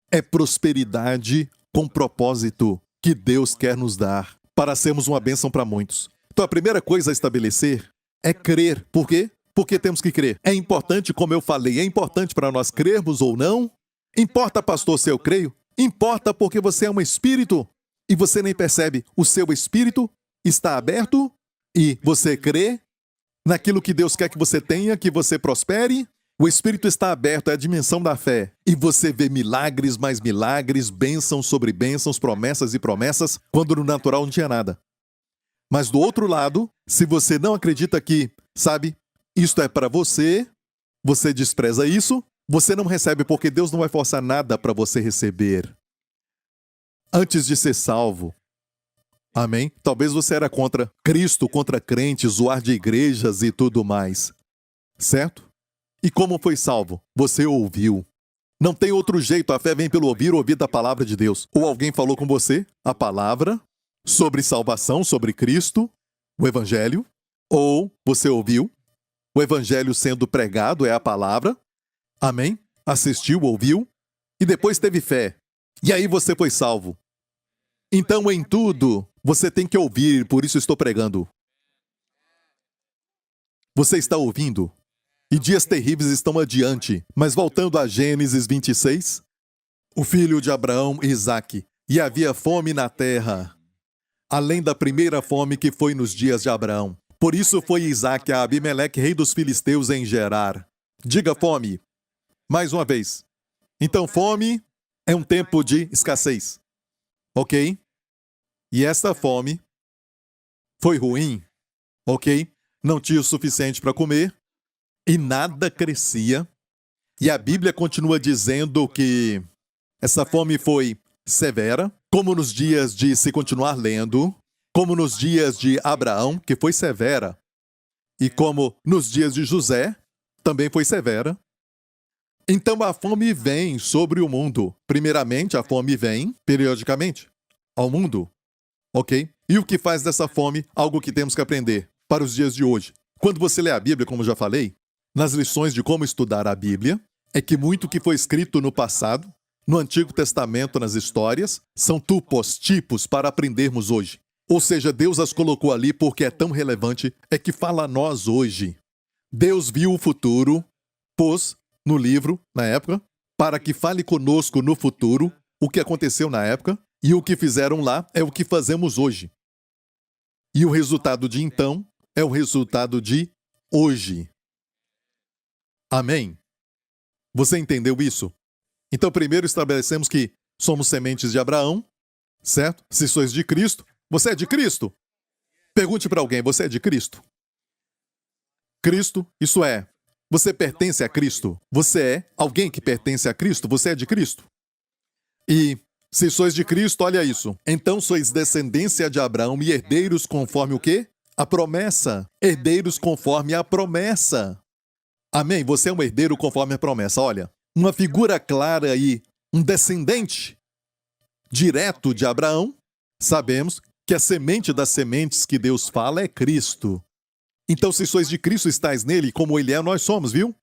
É prosperidade com propósito que Deus quer nos dar, para sermos uma bênção para muitos. Então a primeira coisa a estabelecer é crer. Por quê? Porque temos que crer. É importante, como eu falei, é importante para nós crermos ou não. Importa, pastor, se eu creio? Importa porque você é um espírito e você nem percebe. O seu espírito está aberto e você crê naquilo que Deus quer que você tenha, que você prospere. O espírito está aberto, é a dimensão da fé. E você vê milagres, mais milagres, bênçãos sobre bênçãos, promessas e promessas, quando no natural não tinha nada. Mas do outro lado, se você não acredita que, sabe, isto é para você, você despreza isso, você não recebe porque Deus não vai forçar nada para você receber. Antes de ser salvo, amém? Talvez você era contra Cristo, contra crentes, zoar de igrejas e tudo mais. Certo? E como foi salvo? Você ouviu. Não tem outro jeito, a fé vem pelo ouvir da palavra de Deus. Ou alguém falou com você a palavra sobre salvação, sobre Cristo, o Evangelho, ou você ouviu o Evangelho sendo pregado, é a palavra, amém? Assistiu, ouviu, e depois teve fé. E aí você foi salvo. Então, em tudo, você tem que ouvir, por isso estou pregando. Você está ouvindo? E dias terríveis estão adiante. Mas voltando a Gênesis 26, o filho de Abraão, Isaque, e havia fome na terra, além da primeira fome que foi nos dias de Abraão. Por isso foi Isaque a Abimeleque, rei dos filisteus, em Gerar. Diga fome. Mais uma vez. Então, fome é um tempo de escassez. Ok? E esta fome foi ruim. Ok? Não tinha o suficiente para comer e nada crescia. E a Bíblia continua dizendo que essa fome foi severa, como nos dias de, se continuar lendo, como nos dias de Abraão, que foi severa, e como nos dias de José, também foi severa. Então a fome vem sobre o mundo. Primeiramente, a fome vem periodicamente ao mundo. Ok? E o que faz dessa fome algo que temos que aprender para os dias de hoje? Quando você lê a Bíblia, como já falei, nas lições de como estudar a Bíblia, é que muito que foi escrito no passado, no Antigo Testamento, nas histórias, são tipos para aprendermos hoje. Ou seja, Deus as colocou ali porque é tão relevante, é que fala a nós hoje. Deus viu o futuro, pôs no livro, na época, para que fale conosco no futuro o que aconteceu na época, e o que fizeram lá é o que fazemos hoje. E o resultado de então é o resultado de hoje. Amém? Você entendeu isso? Então, primeiro estabelecemos que somos sementes de Abraão, certo? Se sois de Cristo, você é de Cristo? Pergunte para alguém, você é de Cristo? Cristo, isso é, você pertence a Cristo? Você é alguém que pertence a Cristo? Você é de Cristo? E se sois de Cristo, olha isso. Então sois descendência de Abraão e herdeiros conforme o quê? A promessa. Herdeiros conforme a promessa. Amém? Você é um herdeiro conforme a promessa. Olha, uma figura clara aí, um descendente direto de Abraão. Sabemos que a semente das sementes que Deus fala é Cristo. Então, se sois de Cristo, estáis nele, como ele é, nós somos, viu?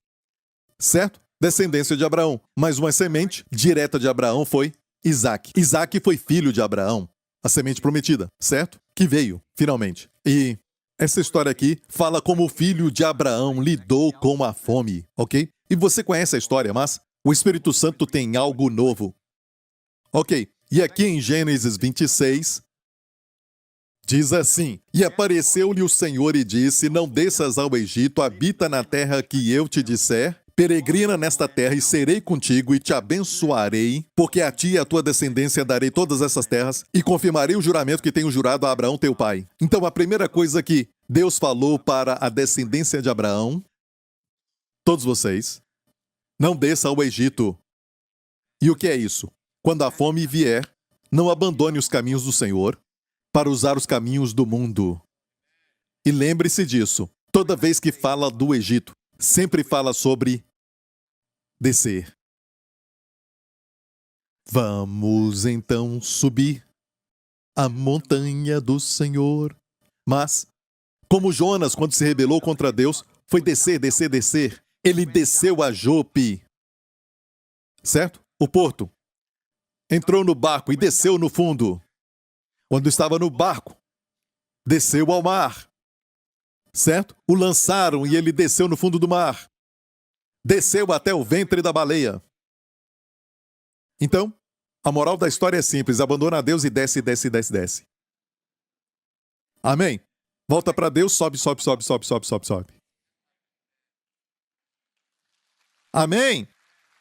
Certo? Descendência de Abraão. Mas uma semente direta de Abraão foi Isaac. Isaac foi filho de Abraão, a semente prometida, certo? Que veio, finalmente. E essa história aqui fala como o filho de Abraão lidou com a fome, ok? E você conhece a história, mas o Espírito Santo tem algo novo. Ok, e aqui em Gênesis 26, diz assim: E apareceu-lhe o Senhor e disse: Não desças ao Egito, habita na terra que eu te disser. Peregrina nesta terra e serei contigo e te abençoarei, porque a ti e a tua descendência darei todas essas terras e confirmarei o juramento que tenho jurado a Abraão teu pai. Então a primeira coisa que Deus falou para a descendência de Abraão, todos vocês, não desça ao Egito. E o que é isso? Quando a fome vier, não abandone os caminhos do Senhor para usar os caminhos do mundo. E lembre-se disso, toda vez que fala do Egito, sempre fala sobre descer. Vamos então subir a montanha do Senhor. Mas, como Jonas, quando se rebelou contra Deus, foi descer, descer, descer. Ele desceu a Jope. Certo? O porto. Entrou no barco e desceu no fundo. Quando estava no barco, desceu ao mar. Certo? O lançaram e ele desceu no fundo do mar. Desceu até o ventre da baleia. Então, a moral da história é simples. Abandona Deus e desce, desce, desce, desce. Amém? Volta para Deus, sobe, sobe, sobe, sobe, sobe, sobe, sobe. Amém?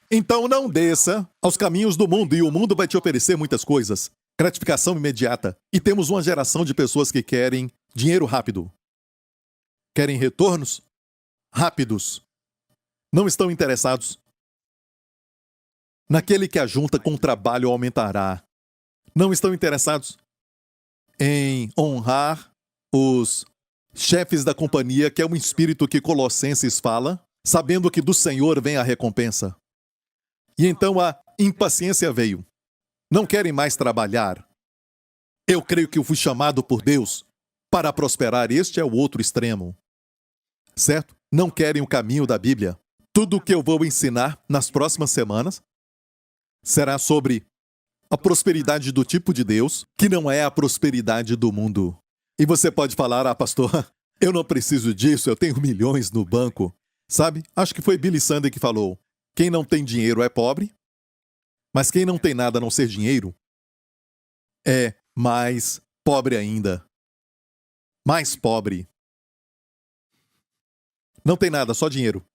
Então não desça aos caminhos do mundo e o mundo vai te oferecer muitas coisas. Gratificação imediata. E temos uma geração de pessoas que querem dinheiro rápido. Querem retornos rápidos. Não estão interessados naquele que ajunta com trabalho aumentará. Não estão interessados em honrar os chefes da companhia, que é um espírito que Colossenses fala, sabendo que do Senhor vem a recompensa. E então a impaciência veio. Não querem mais trabalhar. Eu creio que eu fui chamado por Deus para prosperar. Este é o outro extremo. Certo? Não querem o caminho da Bíblia. Tudo o que eu vou ensinar nas próximas semanas será sobre a prosperidade do tipo de Deus, que não é a prosperidade do mundo. E você pode falar, pastor, eu não preciso disso, eu tenho milhões no banco. Sabe? Acho que foi Billy Sunday que falou, quem não tem dinheiro é pobre, mas quem não tem nada a não ser dinheiro é mais pobre ainda. Mais pobre. Não tem nada, só dinheiro.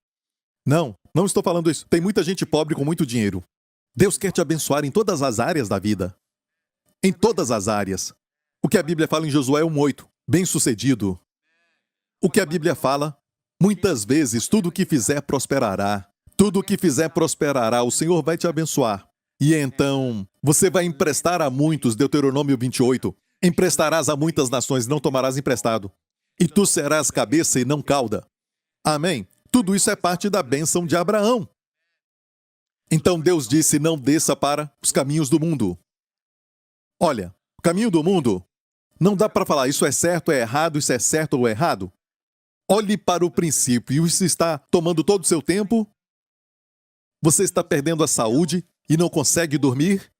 Não, não estou falando isso. Tem muita gente pobre com muito dinheiro. Deus quer te abençoar em todas as áreas da vida. Em todas as áreas. O que a Bíblia fala em Josué 1:8, bem-sucedido. O que a Bíblia fala, muitas vezes, tudo o que fizer prosperará. Tudo o que fizer prosperará, o Senhor vai te abençoar. E então, você vai emprestar a muitos, Deuteronômio 28. Emprestarás a muitas nações, não tomarás emprestado. E tu serás cabeça e não cauda. Amém? Tudo isso é parte da bênção de Abraão. Então Deus disse, não desça para os caminhos do mundo. Olha, o caminho do mundo, não dá para falar isso é certo, é errado, isso é certo ou errado. Olhe para o princípio, isso está tomando todo o seu tempo. Você está perdendo a saúde e não consegue dormir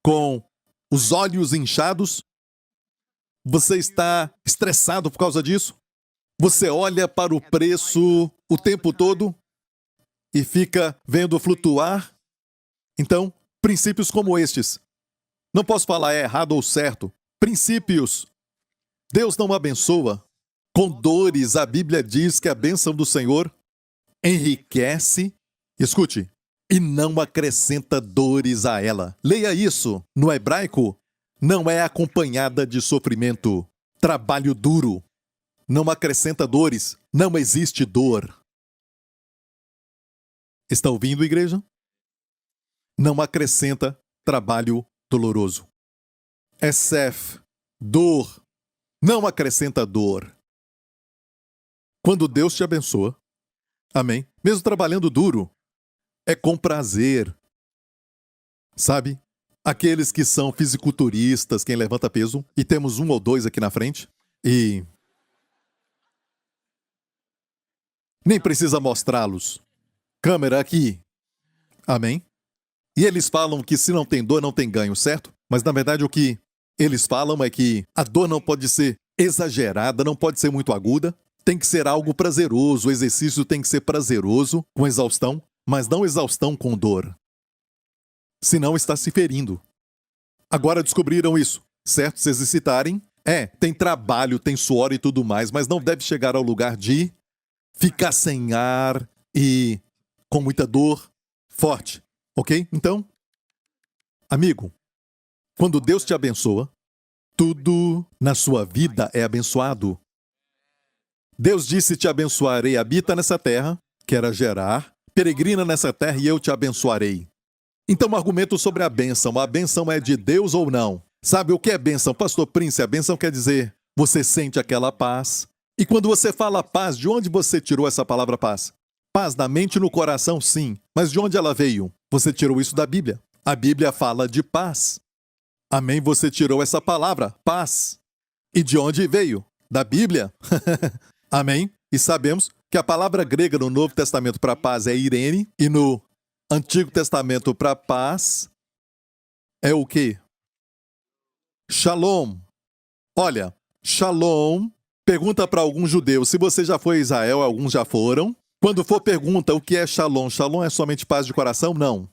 com os olhos inchados. Você está estressado por causa disso. Você olha para o preço o tempo todo e fica vendo flutuar. Então, princípios como estes. Não posso falar é errado ou certo. Princípios. Deus não abençoa com dores. A Bíblia diz que a bênção do Senhor enriquece, escute, e não acrescenta dores a ela. Leia isso. No hebraico, não é acompanhada de sofrimento. Trabalho duro. Não acrescenta dores. Não existe dor. Está ouvindo, igreja? Não acrescenta trabalho doloroso. Esef, dor, não acrescenta dor. Quando Deus te abençoa, amém, mesmo trabalhando duro, é com prazer. Sabe? Aqueles que são fisiculturistas, quem levanta peso, e temos um ou dois aqui na frente, e nem precisa mostrá-los. Câmera aqui. Amém? E eles falam que se não tem dor, não tem ganho, certo? Mas na verdade o que eles falam é que a dor não pode ser exagerada, não pode ser muito aguda, tem que ser algo prazeroso, o exercício tem que ser prazeroso, com exaustão, mas não exaustão com dor. Senão está se ferindo. Agora descobriram isso, certo? Se exercitarem, tem trabalho, tem suor e tudo mais, mas não deve chegar ao lugar de ficar sem ar e com muita dor forte, ok? Então, amigo, quando Deus te abençoa, tudo na sua vida é abençoado. Deus disse: te abençoarei, habita nessa terra, que era gerar, peregrina nessa terra e eu te abençoarei. Então, um argumento sobre a bênção. A bênção é de Deus ou não? Sabe o que é bênção? Pastor Prince, a bênção quer dizer, você sente aquela paz. E quando você fala paz, de onde você tirou essa palavra paz? Paz na mente e no coração, sim. Mas de onde ela veio? Você tirou isso da Bíblia. A Bíblia fala de paz. Amém? Você tirou essa palavra, paz. E de onde veio? Da Bíblia. Amém? E sabemos que a palavra grega no Novo Testamento para paz é Irene e no Antigo Testamento para paz é o quê? Shalom. Olha, shalom, pergunta para algum judeu, se você já foi a Israel, alguns já foram. Quando for pergunta o que é shalom, shalom é somente paz de coração? Não.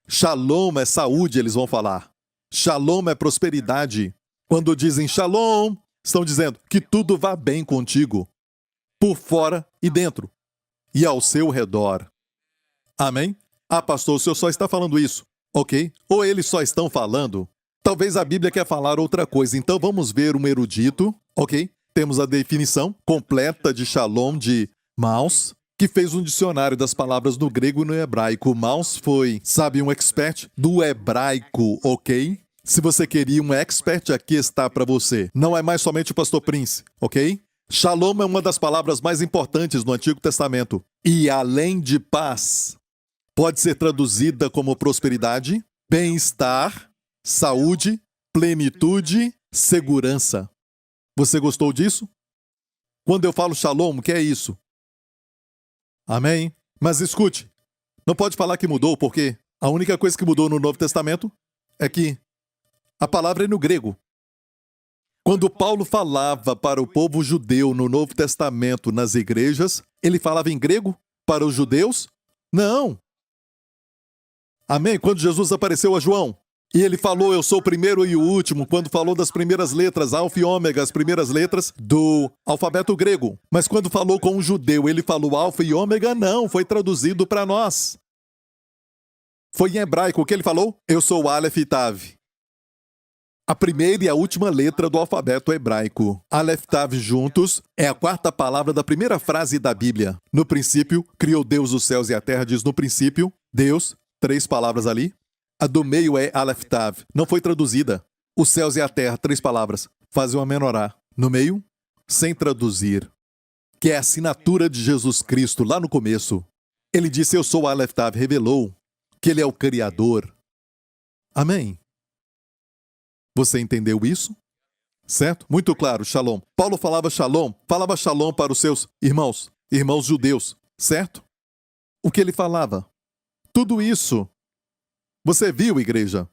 Shalom é saúde, eles vão falar. Shalom é prosperidade. Quando dizem shalom, estão dizendo que tudo vá bem contigo, por fora e dentro, e ao seu redor. Amém? Ah, pastor, o senhor só está falando isso, ok? Ou eles só estão falando? Talvez a Bíblia quer falar outra coisa, então vamos ver um erudito, ok? Temos a definição completa de shalom de Maus, que fez um dicionário das palavras no grego e no hebraico. Maus foi, sabe, um expert do hebraico, ok? Se você queria um expert, aqui está para você. Não é mais somente o pastor Prince, ok? Shalom é uma das palavras mais importantes no Antigo Testamento. E além de paz, pode ser traduzida como prosperidade, bem-estar, saúde, plenitude, segurança. Você gostou disso? Quando eu falo shalom, o que é isso? Amém? Mas escute, não pode falar que mudou, porque a única coisa que mudou no Novo Testamento é que a palavra é no grego. Quando Paulo falava para o povo judeu no Novo Testamento, nas igrejas, ele falava em grego para os judeus? Não. Amém? Quando Jesus apareceu a João, e ele falou, eu sou o primeiro e o último, quando falou das primeiras letras, alfa e ômega, as primeiras letras do alfabeto grego. Mas quando falou com um judeu, ele falou alfa e ômega? Não, foi traduzido para nós. Foi em hebraico o que ele falou? Eu sou o Aleph e Tav. A primeira e a última letra do alfabeto hebraico. Aleph Tav juntos é a quarta palavra da primeira frase da Bíblia. No princípio, criou Deus os céus e a terra, diz no princípio, Deus, 3 palavras ali. A do meio é Aleph Tav, não foi traduzida. Os céus e a terra, 3 palavras, fazem uma menorá. No meio, sem traduzir, que é a assinatura de Jesus Cristo lá no começo. Ele disse, eu sou Aleph Tav, revelou que ele é o Criador. Amém? Você entendeu isso? Certo? Muito claro, shalom. Paulo falava shalom para os seus irmãos judeus, certo? O que ele falava? Tudo isso, você viu, igreja?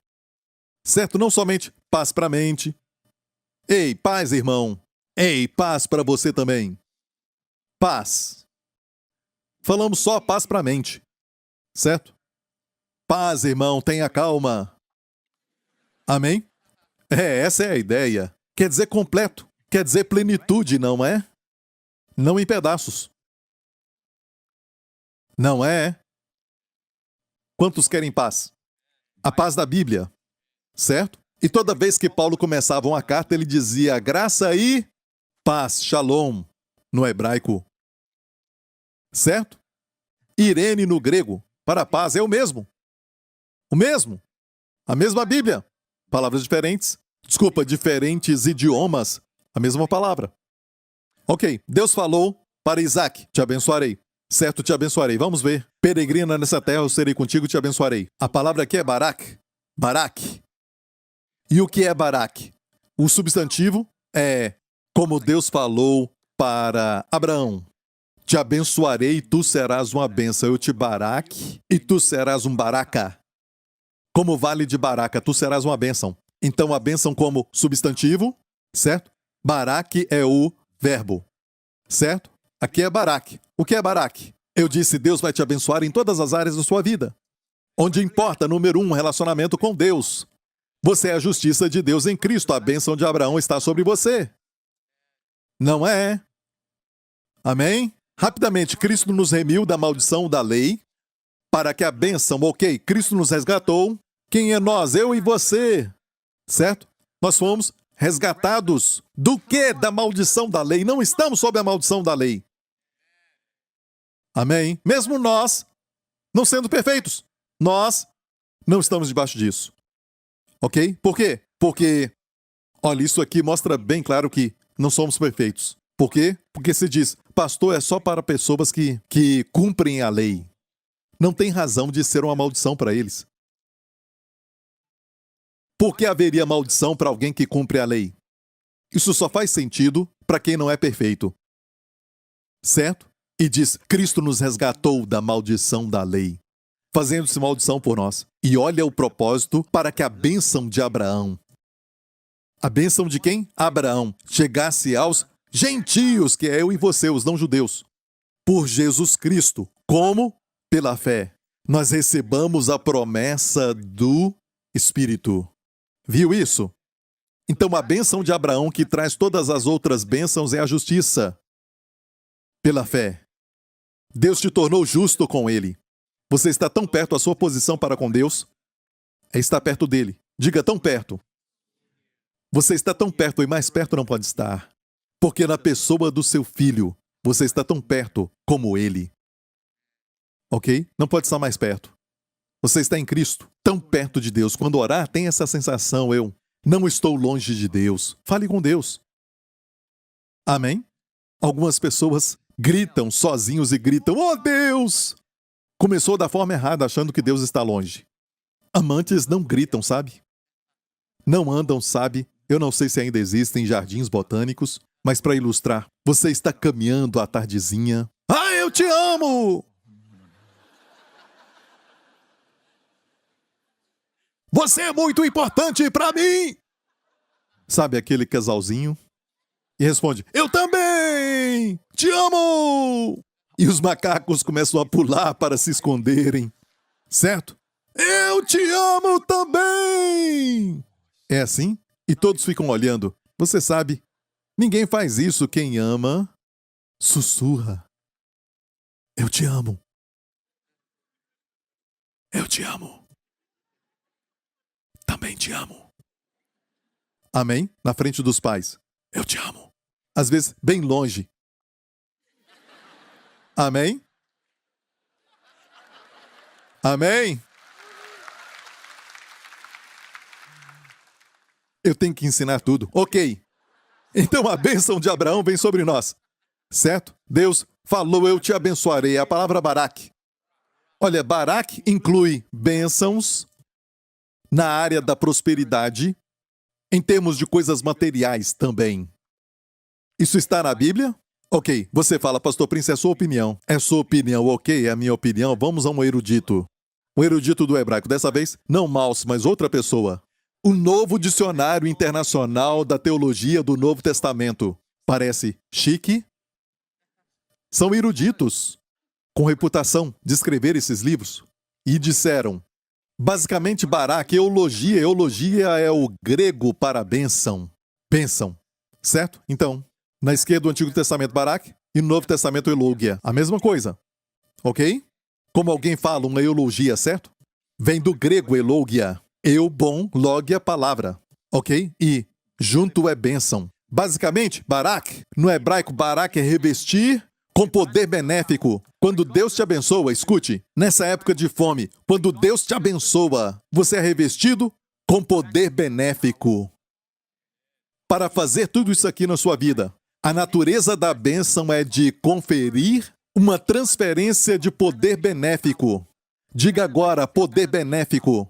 Certo? Não somente paz para a mente. Ei, paz, irmão. Ei, paz para você também. Paz. Falamos só paz para a mente, certo? Paz, irmão, tenha calma. Amém? Essa é a ideia. Quer dizer completo. Quer dizer plenitude, não é? Não em pedaços. Não é? Quantos querem paz? A paz da Bíblia. Certo? E toda vez que Paulo começava uma carta, ele dizia graça e paz, shalom, no hebraico. Certo? Irene no grego, para paz, é o mesmo. O mesmo. A mesma Bíblia. Palavras diferentes. Desculpa, diferentes idiomas. A mesma palavra. Ok, Deus falou para Isaac, te abençoarei. Certo, te abençoarei. Vamos ver. Peregrina nessa terra, eu serei contigo, te abençoarei. A palavra aqui é Barak. Barak. E o que é Barak? O substantivo é como Deus falou para Abraão. Te abençoarei e tu serás uma bênção. Eu te Barak e tu serás um Baraca. Como vale de Baraca, tu serás uma bênção. Então a bênção como substantivo, certo? Barak é o verbo, certo? Aqui é Barak. O que é Barak? Eu disse, Deus vai te abençoar em todas as áreas da sua vida. Onde importa, número 1, relacionamento com Deus. Você é a justiça de Deus em Cristo. A bênção de Abraão está sobre você. Não é? Amém? Rapidamente, Cristo nos remiu da maldição da lei para que a bênção, ok, Cristo nos resgatou. Quem é nós? Eu e você. Certo? Nós fomos resgatados do quê? Da maldição da lei. Não estamos sob a maldição da lei. Amém? Mesmo nós, não sendo perfeitos, nós não estamos debaixo disso. Ok? Por quê? Porque, olha, isso aqui mostra bem claro que não somos perfeitos. Por quê? Porque se diz, pastor é só para pessoas que cumprem a lei. Não tem razão de ser uma maldição para eles. Por que haveria maldição para alguém que cumpre a lei? Isso só faz sentido para quem não é perfeito. Certo? E diz, Cristo nos resgatou da maldição da lei, fazendo-se maldição por nós. E olha o propósito para que a bênção de Abraão, a bênção de quem? Abraão, chegasse aos gentios, que é eu e você, os não-judeus, por Jesus Cristo. Como? Pela fé. Nós recebamos a promessa do Espírito. Viu isso? Então a bênção de Abraão, que traz todas as outras bênçãos, é a justiça. Pela fé. Deus te tornou justo com ele. Você está tão perto, a sua posição para com Deus é estar perto dele. Diga, tão perto. Você está tão perto e mais perto não pode estar. Porque na pessoa do seu filho, você está tão perto como ele. Ok? Não pode estar mais perto. Você está em Cristo, tão perto de Deus. Quando orar, tem essa sensação, eu não estou longe de Deus. Fale com Deus. Amém? Algumas pessoas gritam sozinhos e gritam, oh Deus! Começou da forma errada, achando que Deus está longe. Amantes não gritam, sabe? Não andam, sabe? Eu não sei se ainda existem jardins botânicos, mas para ilustrar, você está caminhando à tardezinha. Ah, eu te amo! Você é muito importante para mim! Sabe aquele casalzinho? E responde, eu também! Te amo! E os macacos começam a pular para se esconderem. Certo? Eu te amo também! É assim? E todos ficam olhando. Você sabe, ninguém faz isso. Quem ama, sussurra. Eu te amo. Eu te amo. Também te amo. Amém? Na frente dos pais. Eu te amo. Às vezes, bem longe. Amém? Amém? Eu tenho que ensinar tudo. Ok. Então a bênção de Abraão vem sobre nós. Certo? Deus falou, eu te abençoarei. A palavra Barak. Olha, Barak inclui bênçãos na área da prosperidade, em termos de coisas materiais também. Isso está na Bíblia? Ok, você fala, pastor Prince, é sua opinião. É sua opinião, ok, é a minha opinião. Vamos a um erudito. Um erudito do hebraico, dessa vez, não Maus, mas outra pessoa. O Novo Dicionário Internacional da Teologia do Novo Testamento. Parece chique? São eruditos, com reputação de escrever esses livros. E disseram, basicamente, Barak, eulogia. Eulogia é o grego para bênção. Bênção, certo? Então, na esquerda do Antigo Testamento, Barak, e no Novo Testamento, eulogia. A mesma coisa, ok? Como alguém fala, uma eulogia, certo? Vem do grego eulogia. Eu, bom, logia, palavra, ok? E junto é bênção. Basicamente, Barak, no hebraico, Barak é revestir com poder benéfico. Quando Deus te abençoa, escute, nessa época de fome, quando Deus te abençoa, você é revestido com poder benéfico para fazer tudo isso aqui na sua vida. A natureza da bênção é de conferir uma transferência de poder benéfico. Diga agora, poder benéfico,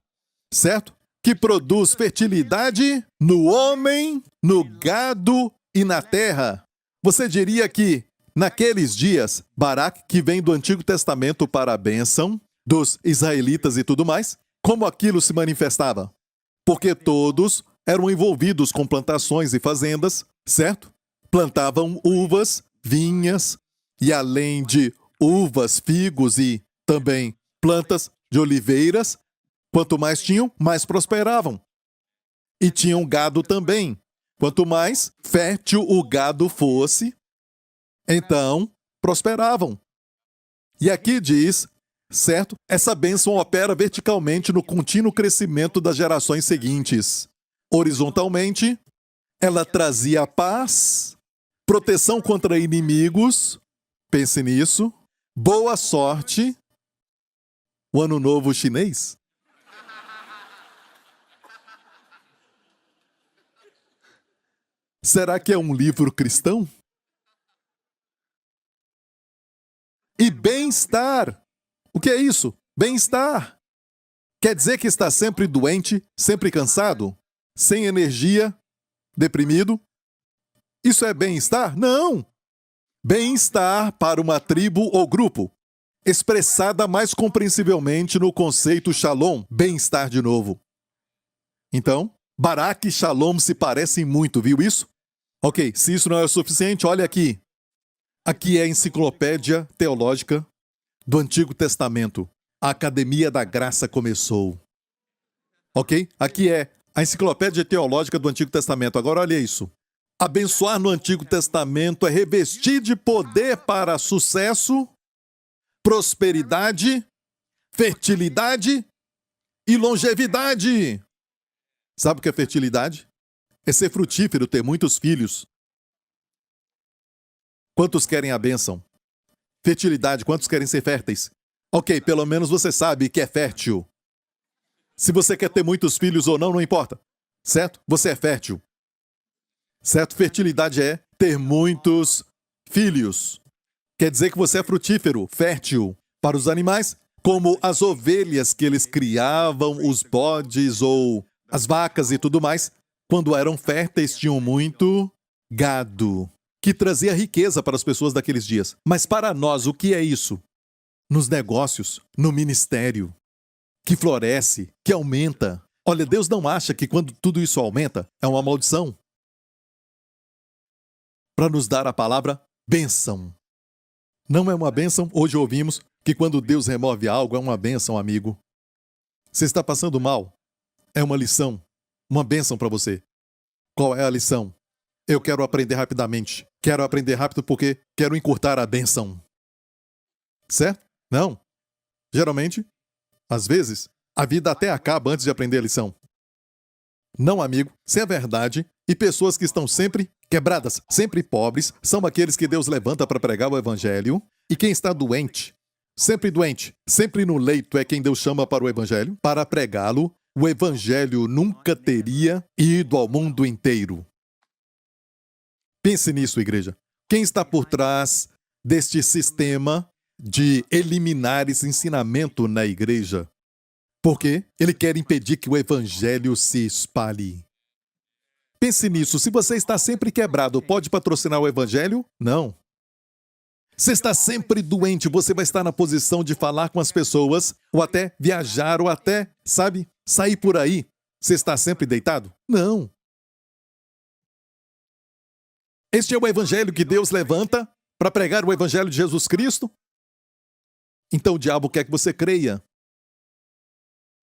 certo? Que produz fertilidade no homem, no gado e na terra. Você diria que, naqueles dias, Baraque, que vem do Antigo Testamento para a bênção dos israelitas e tudo mais, como aquilo se manifestava? Porque todos eram envolvidos com plantações e fazendas, certo? Plantavam uvas, vinhas, e além de uvas, figos e também plantas de oliveiras, quanto mais tinham, mais prosperavam. E tinham gado também. Quanto mais fértil o gado fosse, então prosperavam. E aqui diz, certo? Essa bênção opera verticalmente no contínuo crescimento das gerações seguintes. Horizontalmente, ela trazia paz, proteção contra inimigos, pense nisso, boa sorte, o Ano Novo Chinês. Será que é um livro cristão? E bem-estar. O que é isso? Bem-estar. Quer dizer que está sempre doente, sempre cansado, sem energia, deprimido? Isso é bem-estar? Não! Bem-estar para uma tribo ou grupo, expressada mais compreensivelmente no conceito Shalom, bem-estar de novo. Então, Baraque e Shalom se parecem muito, viu isso? Ok, se isso não é o suficiente, olha aqui. Aqui é a Enciclopédia Teológica do Antigo Testamento. A Academia da Graça começou. Ok? Aqui é a Enciclopédia Teológica do Antigo Testamento. Agora olha isso. Abençoar no Antigo Testamento é revestir de poder para sucesso, prosperidade, fertilidade e longevidade. Sabe o que é fertilidade? É ser frutífero, ter muitos filhos. Quantos querem a bênção? Fertilidade, quantos querem ser férteis? Ok, pelo menos você sabe que é fértil. Se você quer ter muitos filhos ou não, não importa. Certo? Você é fértil. Certo? Fertilidade é ter muitos filhos. Quer dizer que você é frutífero, fértil. Para os animais, como as ovelhas que eles criavam, os bodes ou as vacas e tudo mais, quando eram férteis, tinham muito gado, que trazia riqueza para as pessoas daqueles dias. Mas para nós, o que é isso? Nos negócios, no ministério, que floresce, que aumenta. Olha, Deus não acha que quando tudo isso aumenta, é uma maldição. Para nos dar a palavra bênção. Não é uma bênção? Hoje ouvimos que quando Deus remove algo, é uma bênção, amigo. Você está passando mal? É uma lição, uma bênção para você. Qual é a lição? Eu quero aprender rapidamente. Quero aprender rápido porque quero encurtar a bênção. Certo? Não. Geralmente, às vezes, a vida até acaba antes de aprender a lição. Não, amigo, isso é verdade. E pessoas que estão sempre quebradas, sempre pobres, são aqueles que Deus levanta para pregar o evangelho. E quem está doente, sempre no leito é quem Deus chama para o evangelho, para pregá-lo. O evangelho nunca teria ido ao mundo inteiro. Pense nisso, igreja. Quem está por trás deste sistema de eliminar esse ensinamento na igreja? Porque ele quer impedir que o evangelho se espalhe. Pense nisso. Se você está sempre quebrado, pode patrocinar o evangelho? Não. Se está sempre doente, você vai estar na posição de falar com as pessoas, ou até viajar, ou até, sair por aí. Você está sempre deitado? Não. Este é o evangelho que Deus levanta para pregar o evangelho de Jesus Cristo? Então o diabo quer que você creia.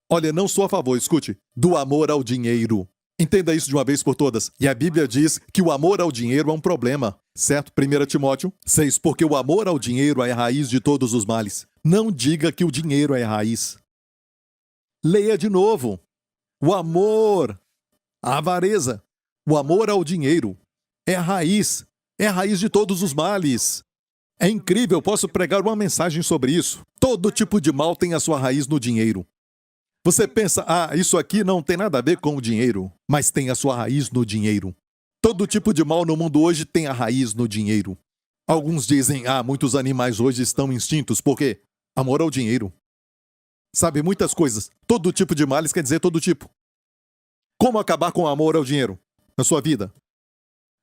Olha, não sou a favor, escute, do amor ao dinheiro. Entenda isso de uma vez por todas. E a Bíblia diz que o amor ao dinheiro é um problema, certo? 1 Timóteo 6, porque o amor ao dinheiro é a raiz de todos os males. Não diga que o dinheiro é a raiz. Leia de novo. O amor, a avareza, o amor ao dinheiro é a raiz de todos os males. É incrível, posso pregar uma mensagem sobre isso. Todo tipo de mal tem a sua raiz no dinheiro. Você pensa, isso aqui não tem nada a ver com o dinheiro, mas tem a sua raiz no dinheiro. Todo tipo de mal no mundo hoje tem a raiz no dinheiro. Alguns dizem, muitos animais hoje estão extintos, porque amor ao dinheiro. Sabe, muitas coisas. Todo tipo de males quer dizer todo tipo. Como acabar com o amor ao dinheiro na sua vida?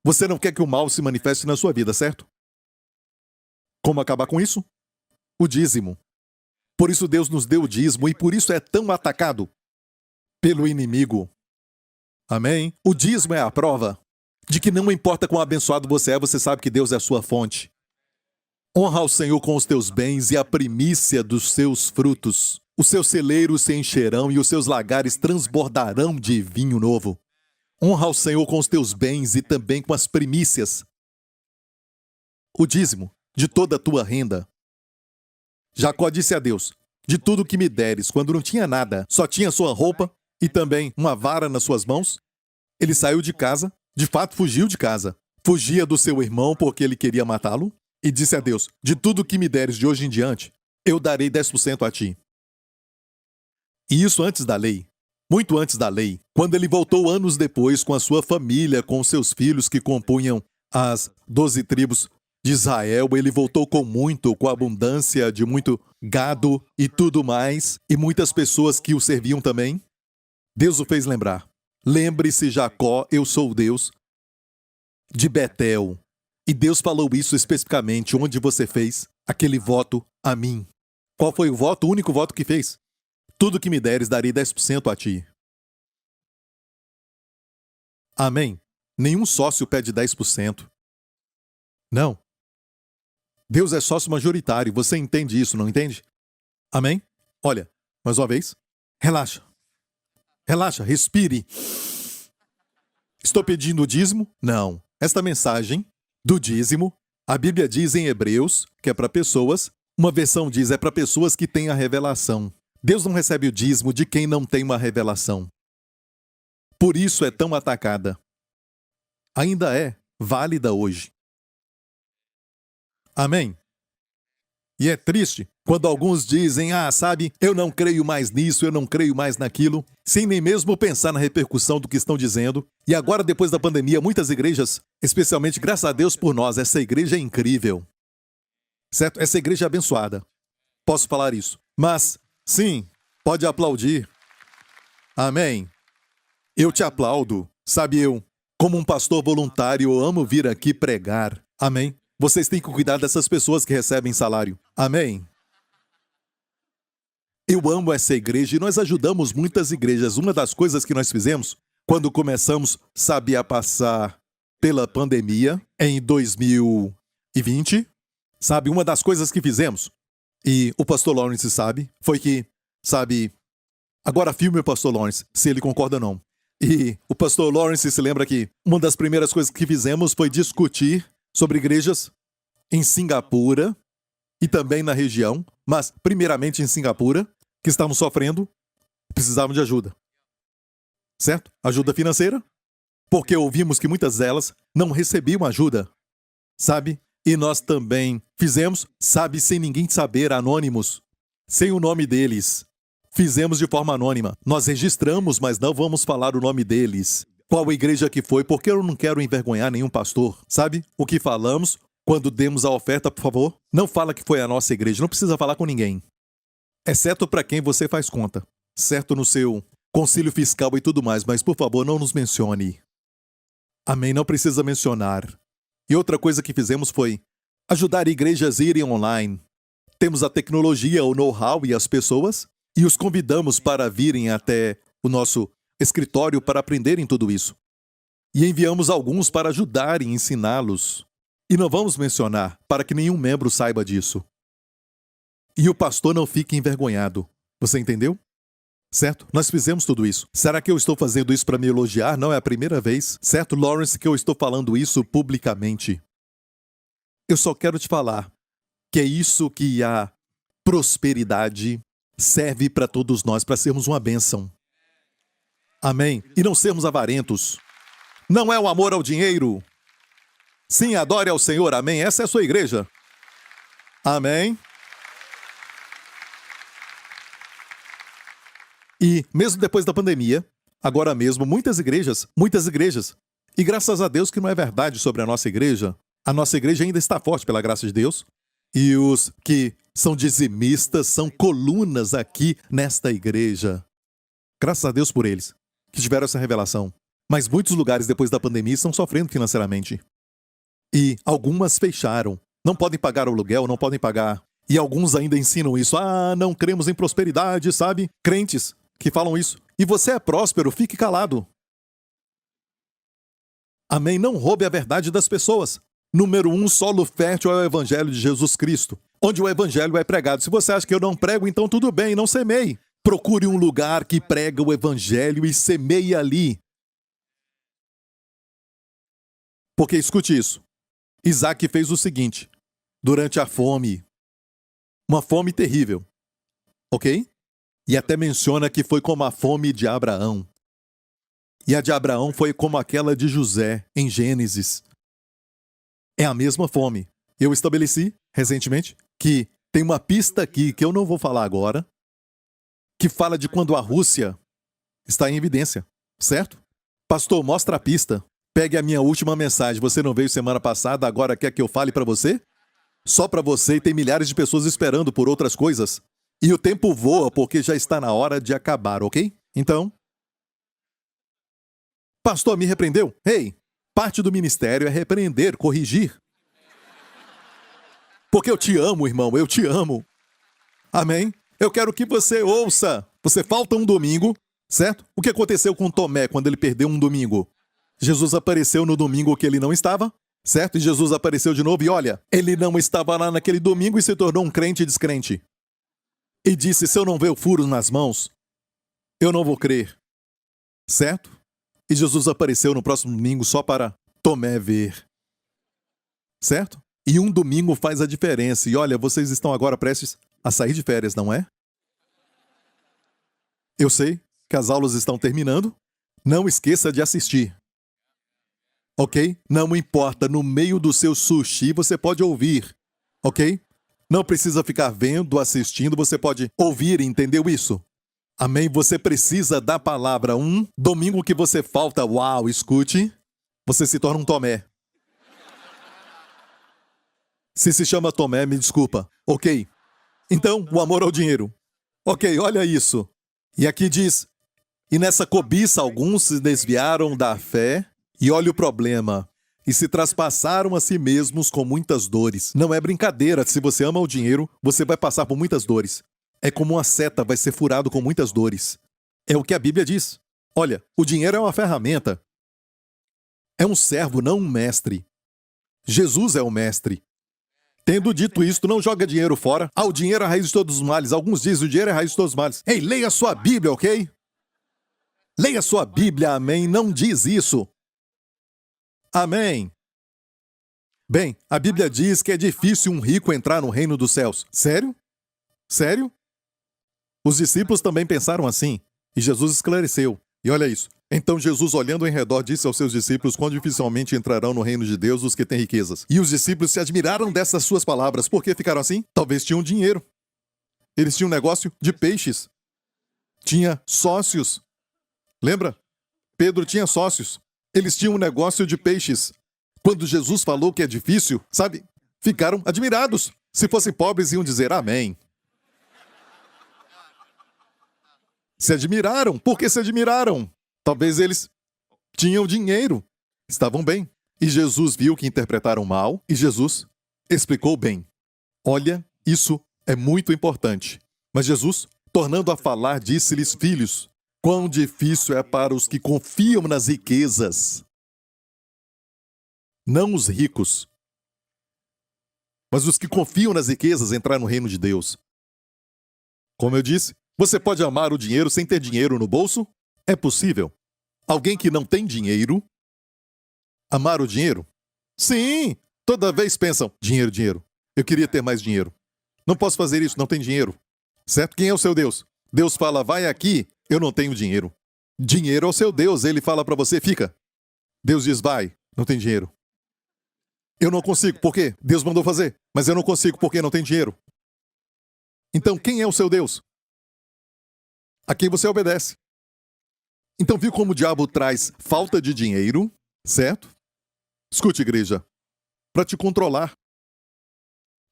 Você não quer que o mal se manifeste na sua vida, certo? Como acabar com isso? O dízimo. Por isso Deus nos deu o dízimo e por isso é tão atacado pelo inimigo. Amém? O dízimo é a prova de que não importa quão abençoado você é, você sabe que Deus é a sua fonte. Honra ao Senhor com os teus bens e a primícia dos seus frutos. Os seus celeiros se encherão e os seus lagares transbordarão de vinho novo. Honra ao Senhor com os teus bens e também com as primícias. O dízimo de toda a tua renda. Jacó disse a Deus, de tudo que me deres, quando não tinha nada, só tinha sua roupa e também uma vara nas suas mãos, ele saiu de casa, de fato fugiu de casa, fugia do seu irmão porque ele queria matá-lo, e disse a Deus, de tudo que me deres de hoje em diante, eu darei 10% a ti. E isso antes da lei, muito antes da lei, quando ele voltou anos depois com a sua família, com seus filhos que compunham as 12 tribos de Israel, ele voltou com abundância de muito gado e tudo mais, e muitas pessoas que o serviam também. Deus o fez lembrar. Lembre-se, Jacó, eu sou o Deus de Betel. E Deus falou isso especificamente onde você fez aquele voto a mim. Qual foi o voto? O único voto que fez. Tudo que me deres, darei 10% a ti. Amém? Nenhum sócio pede 10%. Não. Deus é sócio majoritário. Você entende isso, não entende? Amém? Olha, mais uma vez. Relaxa. Relaxa, respire. Estou pedindo o dízimo? Não. Esta mensagem do dízimo, a Bíblia diz em Hebreus que é para pessoas, uma versão diz é para pessoas que têm a revelação. Deus não recebe o dízimo de quem não tem uma revelação. Por isso é tão atacada. Ainda é válida hoje. Amém? E é triste quando alguns dizem, eu não creio mais nisso, eu não creio mais naquilo, sem nem mesmo pensar na repercussão do que estão dizendo. E agora, depois da pandemia, muitas igrejas, especialmente, graças a Deus por nós, essa igreja é incrível. Certo? Essa igreja é abençoada. Posso falar isso. Mas, sim, pode aplaudir. Amém? Eu te aplaudo. Sabe, eu, como um pastor voluntário, eu amo vir aqui pregar. Amém? Vocês têm que cuidar dessas pessoas que recebem salário. Amém? Eu amo essa igreja e nós ajudamos muitas igrejas. Uma das coisas que nós fizemos, quando começamos, a passar pela pandemia, em 2020, uma das coisas que fizemos, e o pastor Lawrence sabe, foi que, agora filme o pastor Lawrence, se ele concorda ou não. E o pastor Lawrence se lembra que uma das primeiras coisas que fizemos foi discutir sobre igrejas em Singapura e também na região, mas primeiramente em Singapura, que estavam sofrendo, precisavam de ajuda. Certo? Ajuda financeira, porque ouvimos que muitas delas não recebiam ajuda, E nós também fizemos, sem ninguém saber, anônimos, sem o nome deles. Fizemos de forma anônima. Nós registramos, mas não vamos falar o nome deles. Qual igreja que foi, porque eu não quero envergonhar nenhum pastor. O que falamos quando demos a oferta, por favor? Não fala que foi a nossa igreja, não precisa falar com ninguém. Exceto para quem você faz conta. Certo no seu concílio fiscal e tudo mais, mas por favor, não nos mencione. Amém, não precisa mencionar. E outra coisa que fizemos foi ajudar igrejas a irem online. Temos a tecnologia, o know-how e as pessoas, e os convidamos para virem até o nosso escritório para aprenderem tudo isso. E enviamos alguns para ajudar e ensiná-los. E não vamos mencionar, para que nenhum membro saiba disso. E o pastor não fique envergonhado. Você entendeu? Certo? Nós fizemos tudo isso. Será que eu estou fazendo isso para me elogiar? Não é a primeira vez. Certo, Lawrence, que eu estou falando isso publicamente. Eu só quero te falar que é isso que a prosperidade serve para todos nós, para sermos uma bênção. Amém? E não sermos avarentos. Não é o amor ao dinheiro. Sim, adore ao Senhor. Amém? Essa é a sua igreja. Amém? E mesmo depois da pandemia, agora mesmo, muitas igrejas, e graças a Deus que não é verdade sobre a nossa igreja ainda está forte pela graça de Deus, e os que são dizimistas são colunas aqui nesta igreja. Graças a Deus por eles, que tiveram essa revelação. Mas muitos lugares depois da pandemia estão sofrendo financeiramente. E algumas fecharam. Não podem pagar o aluguel, não podem pagar. E alguns ainda ensinam isso. Ah, não cremos em prosperidade, sabe? Crentes que falam isso. E você é próspero, fique calado. Amém? Não roube a verdade das pessoas. Número 1, solo fértil é o Evangelho de Jesus Cristo, onde o Evangelho é pregado. Se você acha que eu não prego, então tudo bem, não semeie. Procure um lugar que prega o Evangelho e semeie ali. Porque escute isso. Isaac fez o seguinte, durante a fome, uma fome terrível, ok? E até menciona que foi como a fome de Abraão. E a de Abraão foi como aquela de José, em Gênesis. É a mesma fome. Eu estabeleci, recentemente, que tem uma pista aqui, que eu não vou falar agora, que fala de quando a Rússia está em evidência, certo? Pastor, mostra a pista. Pegue a minha última mensagem. Você não veio semana passada, agora quer que eu fale para você? Só para você, e tem milhares de pessoas esperando por outras coisas. E o tempo voa porque já está na hora de acabar, ok? Então... Pastor, me repreendeu? Ei, parte do ministério é repreender, corrigir. Porque eu te amo, irmão, eu te amo. Amém? Eu quero que você ouça. Você falta um domingo, certo? O que aconteceu com Tomé quando ele perdeu um domingo? Jesus apareceu no domingo que ele não estava, certo? E Jesus apareceu de novo e olha, ele não estava lá naquele domingo e se tornou um crente descrente. E disse, se eu não ver o furo nas mãos, eu não vou crer. Certo? E Jesus apareceu no próximo domingo só para Tomé ver. Certo? E um domingo faz a diferença. E olha, vocês estão agora prestes a sair de férias, não é? Eu sei que as aulas estão terminando. Não esqueça de assistir. Ok? Não importa, no meio do seu sushi você pode ouvir. Ok? Não precisa ficar vendo, assistindo, você pode ouvir, entendeu isso? Amém? Você precisa da palavra. Um domingo que você falta, uau, escute, você se torna um Tomé. Se chama Tomé, me desculpa. Ok. Então, o amor ao dinheiro. Ok, olha isso. E aqui diz, e nessa cobiça alguns se desviaram da fé, e olha o problema, e se traspassaram a si mesmos com muitas dores. Não é brincadeira, se você ama o dinheiro, você vai passar por muitas dores. É como uma seta, vai ser furado com muitas dores. É o que a Bíblia diz. Olha, o dinheiro é uma ferramenta. É um servo, não um mestre. Jesus é o mestre. Tendo dito isto, não joga dinheiro fora. Ah, o dinheiro é a raiz de todos os males. Alguns dizem o dinheiro é a raiz de todos os males. Ei, leia a sua Bíblia, ok? Leia a sua Bíblia, amém. Não diz isso. Amém. Bem, a Bíblia diz que é difícil um rico entrar no reino dos céus. Sério? Sério? Os discípulos também pensaram assim. E Jesus esclareceu. E olha isso. Então Jesus, olhando em redor, disse aos seus discípulos quão dificilmente entrarão no reino de Deus os que têm riquezas. E os discípulos se admiraram dessas suas palavras. Por que ficaram assim? Talvez tinham dinheiro. Eles tinham um negócio de peixes. Tinha sócios. Lembra? Pedro tinha sócios. Eles tinham um negócio de peixes. Quando Jesus falou que é difícil, sabe? Ficaram admirados. Se fossem pobres, iam dizer amém. Se admiraram. Por que se admiraram? Talvez eles tinham dinheiro. Estavam bem. E Jesus viu que interpretaram mal. E Jesus explicou bem. Olha, isso é muito importante. Mas Jesus, tornando a falar, disse-lhes, filhos, quão difícil é para os que confiam nas riquezas. Não os ricos, mas os que confiam nas riquezas entrar no reino de Deus. Como eu disse, você pode amar o dinheiro sem ter dinheiro no bolso? É possível. Alguém que não tem dinheiro, amar o dinheiro? Sim! Toda vez pensam, dinheiro, dinheiro. Eu queria ter mais dinheiro. Não posso fazer isso, não tem dinheiro. Certo? Quem é o seu Deus? Deus fala, vai aqui, eu não tenho dinheiro. Dinheiro é o seu Deus, ele fala para você, fica. Deus diz, vai, não tem dinheiro. Eu não consigo, por quê? Deus mandou fazer, mas eu não consigo porque não tem dinheiro. Então, quem é o seu Deus? a quem você obedece. Então, viu como o diabo traz falta de dinheiro, certo? Escute, igreja, para te controlar.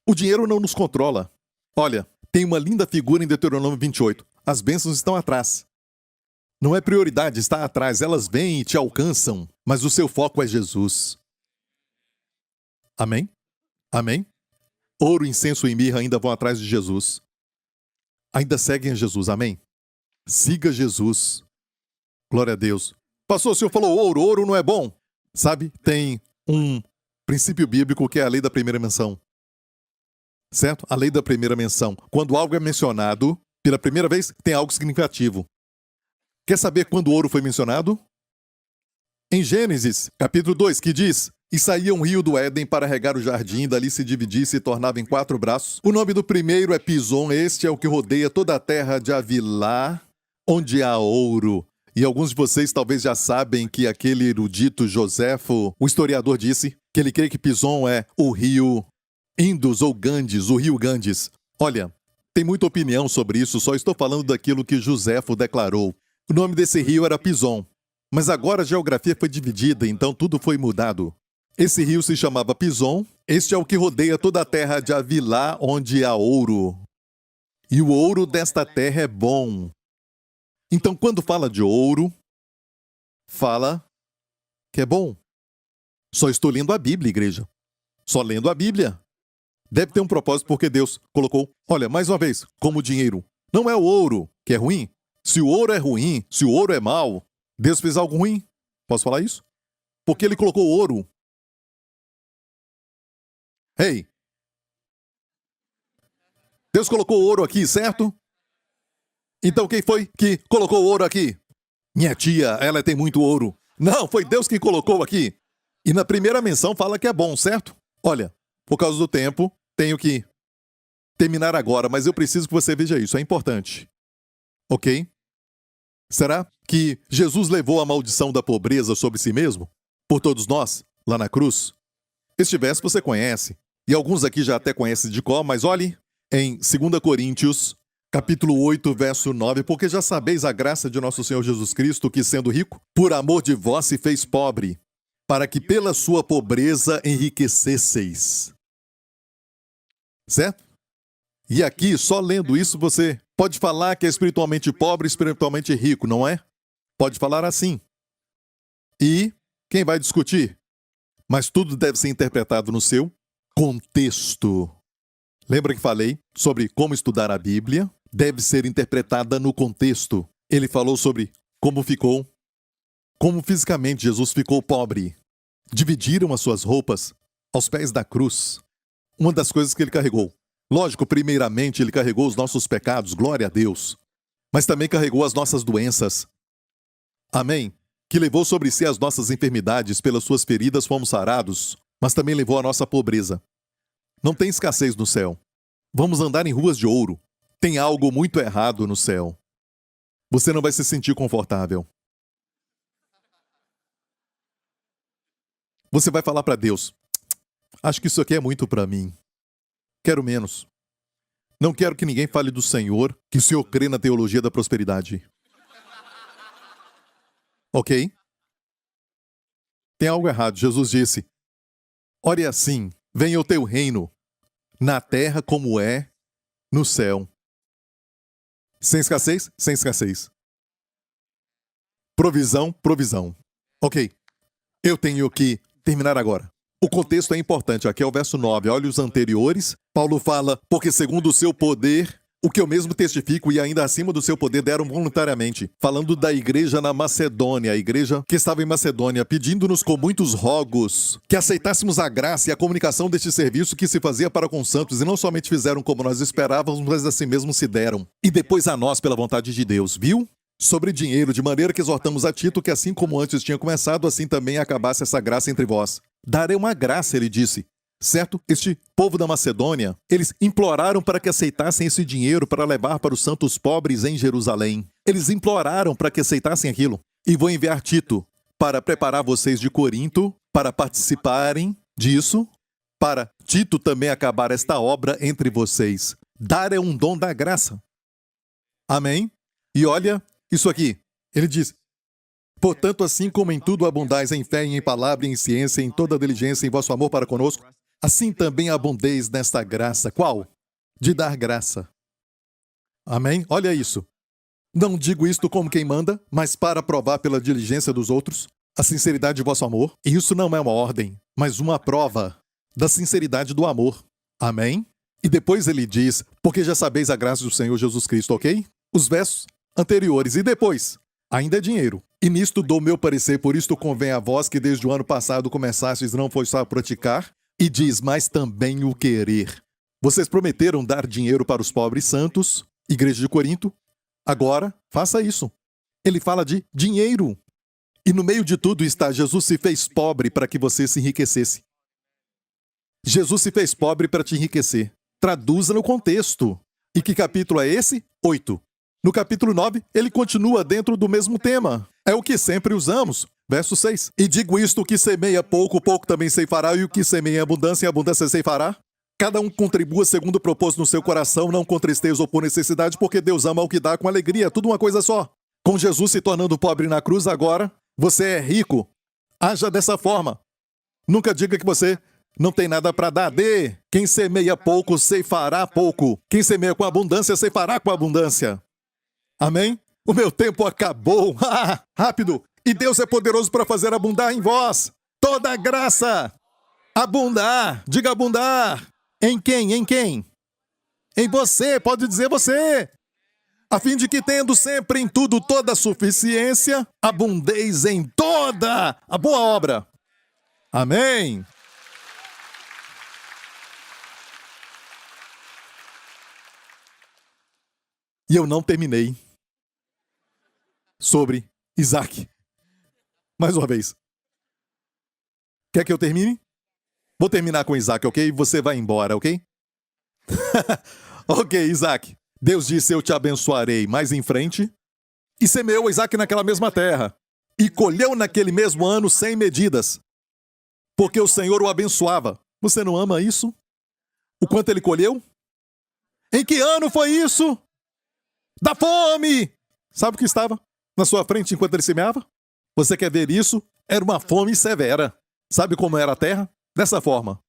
O dinheiro não nos controla. Olha, tem uma linda figura em Deuteronômio 28. As bênçãos estão atrás. Não é prioridade, está atrás. Elas vêm e te alcançam, mas o seu foco é Jesus. Amém? Amém? Ouro, incenso e mirra ainda vão atrás de Jesus. Ainda seguem a Jesus, amém? Siga Jesus. Glória a Deus. Pastor, o senhor falou ouro não é bom. Sabe, tem um princípio bíblico que é a lei da primeira menção. Certo? A lei da primeira menção. Quando algo é mencionado pela primeira vez, tem algo significativo. Quer saber quando o ouro foi mencionado? Em Gênesis, capítulo 2, que diz: E saía um rio do Éden para regar o jardim, dali se dividia e se tornava em 4 braços. O nome do primeiro é Pison, este é o que rodeia toda a terra de Havilá, onde há ouro. E alguns de vocês talvez já sabem que aquele erudito Joséfo, o historiador, disse que ele crê que Pison é o rio Indus ou Ganges, o rio Ganges. Olha, tem muita opinião sobre isso, só estou falando daquilo que Joséfo declarou. O nome desse rio era Pison, mas agora a geografia foi dividida, então tudo foi mudado. Esse rio se chamava Pison, este é o que rodeia toda a terra de Havilá, onde há ouro. E o ouro desta terra é bom. Então, quando fala de ouro, fala que é bom. Só estou lendo a Bíblia, igreja. Só lendo a Bíblia. Deve ter um propósito porque Deus colocou, olha, mais uma vez, como dinheiro. Não é o ouro que é ruim. Se o ouro é ruim, se o ouro é mau, Deus fez algo ruim. Posso falar isso? Porque ele colocou ouro. Ei! Deus colocou ouro aqui, certo? Então quem foi que colocou ouro aqui? Minha tia, ela tem muito ouro. Não, foi Deus que colocou aqui. E na primeira menção fala que é bom, certo? Olha, por causa do tempo, tenho que terminar agora, mas eu preciso que você veja isso, é importante. Ok? Será que Jesus levou a maldição da pobreza sobre si mesmo? Por todos nós, lá na cruz? Este verso você conhece, e alguns aqui já até conhecem de cor, mas olhe em 2 Coríntios, capítulo 8, verso 9, porque já sabeis a graça de nosso Senhor Jesus Cristo, que sendo rico, por amor de vós se fez pobre, para que pela sua pobreza enriquecesseis. Certo? E aqui, só lendo isso, você pode falar que é espiritualmente pobre, espiritualmente rico, não é? Pode falar assim. E quem vai discutir? Mas tudo deve ser interpretado no seu contexto. Lembra que falei sobre como estudar a Bíblia? Deve ser interpretada no contexto. Ele falou sobre como fisicamente Jesus ficou pobre. Dividiram as suas roupas aos pés da cruz. Uma das coisas que ele carregou. Lógico, primeiramente ele carregou os nossos pecados, glória a Deus. Mas também carregou as nossas doenças. Amém? Que levou sobre si as nossas enfermidades, pelas suas feridas fomos sarados, mas também levou a nossa pobreza. Não tem escassez no céu. Vamos andar em ruas de ouro. Tem algo muito errado no céu. Você não vai se sentir confortável. Você vai falar para Deus: acho que isso aqui é muito para mim. Quero menos. Não quero que ninguém fale do Senhor, que o Senhor crê na teologia da prosperidade. Ok? Tem algo errado. Jesus disse: ore assim, venha o teu reino, na terra como é no céu. Sem escassez? Sem escassez. Provisão? Provisão. Ok. Eu tenho que terminar agora. O contexto é importante. Aqui é o verso 9. Olha os anteriores. Paulo fala, porque segundo o seu poder, o que eu mesmo testifico e ainda acima do seu poder deram voluntariamente. Falando da igreja na Macedônia, a igreja que estava em Macedônia, pedindo-nos com muitos rogos que aceitássemos a graça e a comunicação deste serviço que se fazia para com os santos, e não somente fizeram como nós esperávamos, mas assim mesmo se deram. E depois a nós pela vontade de Deus, viu? Sobre dinheiro, de maneira que exortamos a Tito que assim como antes tinha começado, assim também acabasse essa graça entre vós. Darei uma graça, ele disse. Certo? Este povo da Macedônia, eles imploraram para que aceitassem esse dinheiro para levar para os santos pobres em Jerusalém. Eles imploraram para que aceitassem aquilo. E vou enviar Tito para preparar vocês de Corinto, para participarem disso, para Tito também acabar esta obra entre vocês. Dar é um dom da graça. Amém? E olha isso aqui. Ele diz: portanto, assim como em tudo abundais em fé e em palavra e em ciência, em toda diligência em vosso amor para conosco, assim também abundeis nesta graça. Qual? De dar graça. Amém? Olha isso. Não digo isto como quem manda, mas para provar pela diligência dos outros a sinceridade de vosso amor. E isso não é uma ordem, mas uma prova da sinceridade do amor. Amém? E depois ele diz: porque já sabeis a graça do Senhor Jesus Cristo, ok? Os versos anteriores. E depois? Ainda é dinheiro. E nisto dou meu parecer, por isto convém a vós que desde o ano passado começastes não foi só a praticar, e diz, mas também o querer. Vocês prometeram dar dinheiro para os pobres santos, Igreja de Corinto. Agora, faça isso. Ele fala de dinheiro. E no meio de tudo está: Jesus se fez pobre para que você se enriquecesse. Jesus se fez pobre para te enriquecer. Traduza no contexto. E que capítulo é esse? 8. No capítulo 9, ele continua dentro do mesmo tema. É o que sempre usamos. Verso 6. E digo isto: o que semeia pouco, pouco também ceifará, e o que semeia em abundância ceifará. Cada um contribua segundo o propósito no seu coração, não com tristeza ou por necessidade, porque Deus ama o que dá com alegria. Tudo uma coisa só. Com Jesus se tornando pobre na cruz, agora você é rico. Haja dessa forma. Nunca diga que você não tem nada para dar. Dê. Quem semeia pouco, ceifará pouco. Quem semeia com abundância, ceifará com abundância. Amém? O meu tempo acabou. Rápido. E Deus é poderoso para fazer abundar em vós toda a graça. Abundar. Diga abundar. Em quem? Em quem? Em você. Pode dizer você. A fim de que, tendo sempre em tudo toda a suficiência, abundeis em toda a boa obra. Amém. E eu não terminei sobre Isaac. Mais uma vez. Quer que eu termine? Vou terminar com Isaac, ok? Você vai embora, ok? Ok, Isaac. Deus disse: eu te abençoarei. Mais em frente. E semeou Isaac naquela mesma terra. E colheu naquele mesmo ano 100 medidas. Porque o Senhor o abençoava. Você não ama isso? O quanto ele colheu? Em que ano foi isso? Da fome! Sabe o que estava na sua frente enquanto ele semeava? Você quer ver isso? Era uma fome severa. Sabe como era a terra? Dessa forma.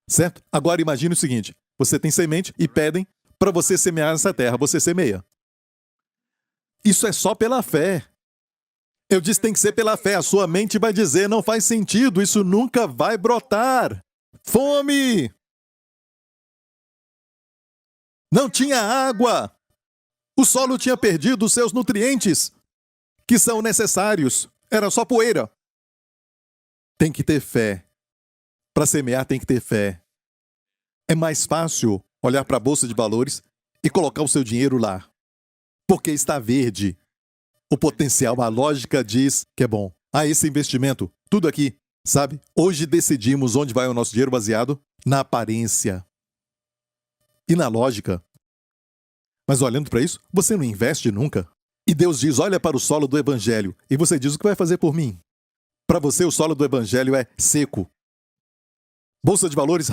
Certo? Agora imagine o seguinte: você tem semente e pedem para você semear nessa terra. Você semeia. Isso é só pela fé. Eu disse tem que ser pela fé. A sua mente vai dizer: não faz sentido, isso nunca vai brotar. Fome! Não tinha água. O solo tinha perdido os seus nutrientes, que são necessários. Era só poeira. Tem que ter fé. Para semear tem que ter fé. É mais fácil olhar para a bolsa de valores e colocar o seu dinheiro lá. Porque está verde. O potencial, a lógica diz que é bom. Esse investimento, tudo aqui, sabe? Hoje decidimos onde vai o nosso dinheiro baseado na aparência e na lógica. Mas olhando para isso, você não investe nunca. E Deus diz: olha para o solo do evangelho. E você diz: o que vai fazer por mim? Para você, o solo do evangelho é seco. Bolsa de valores,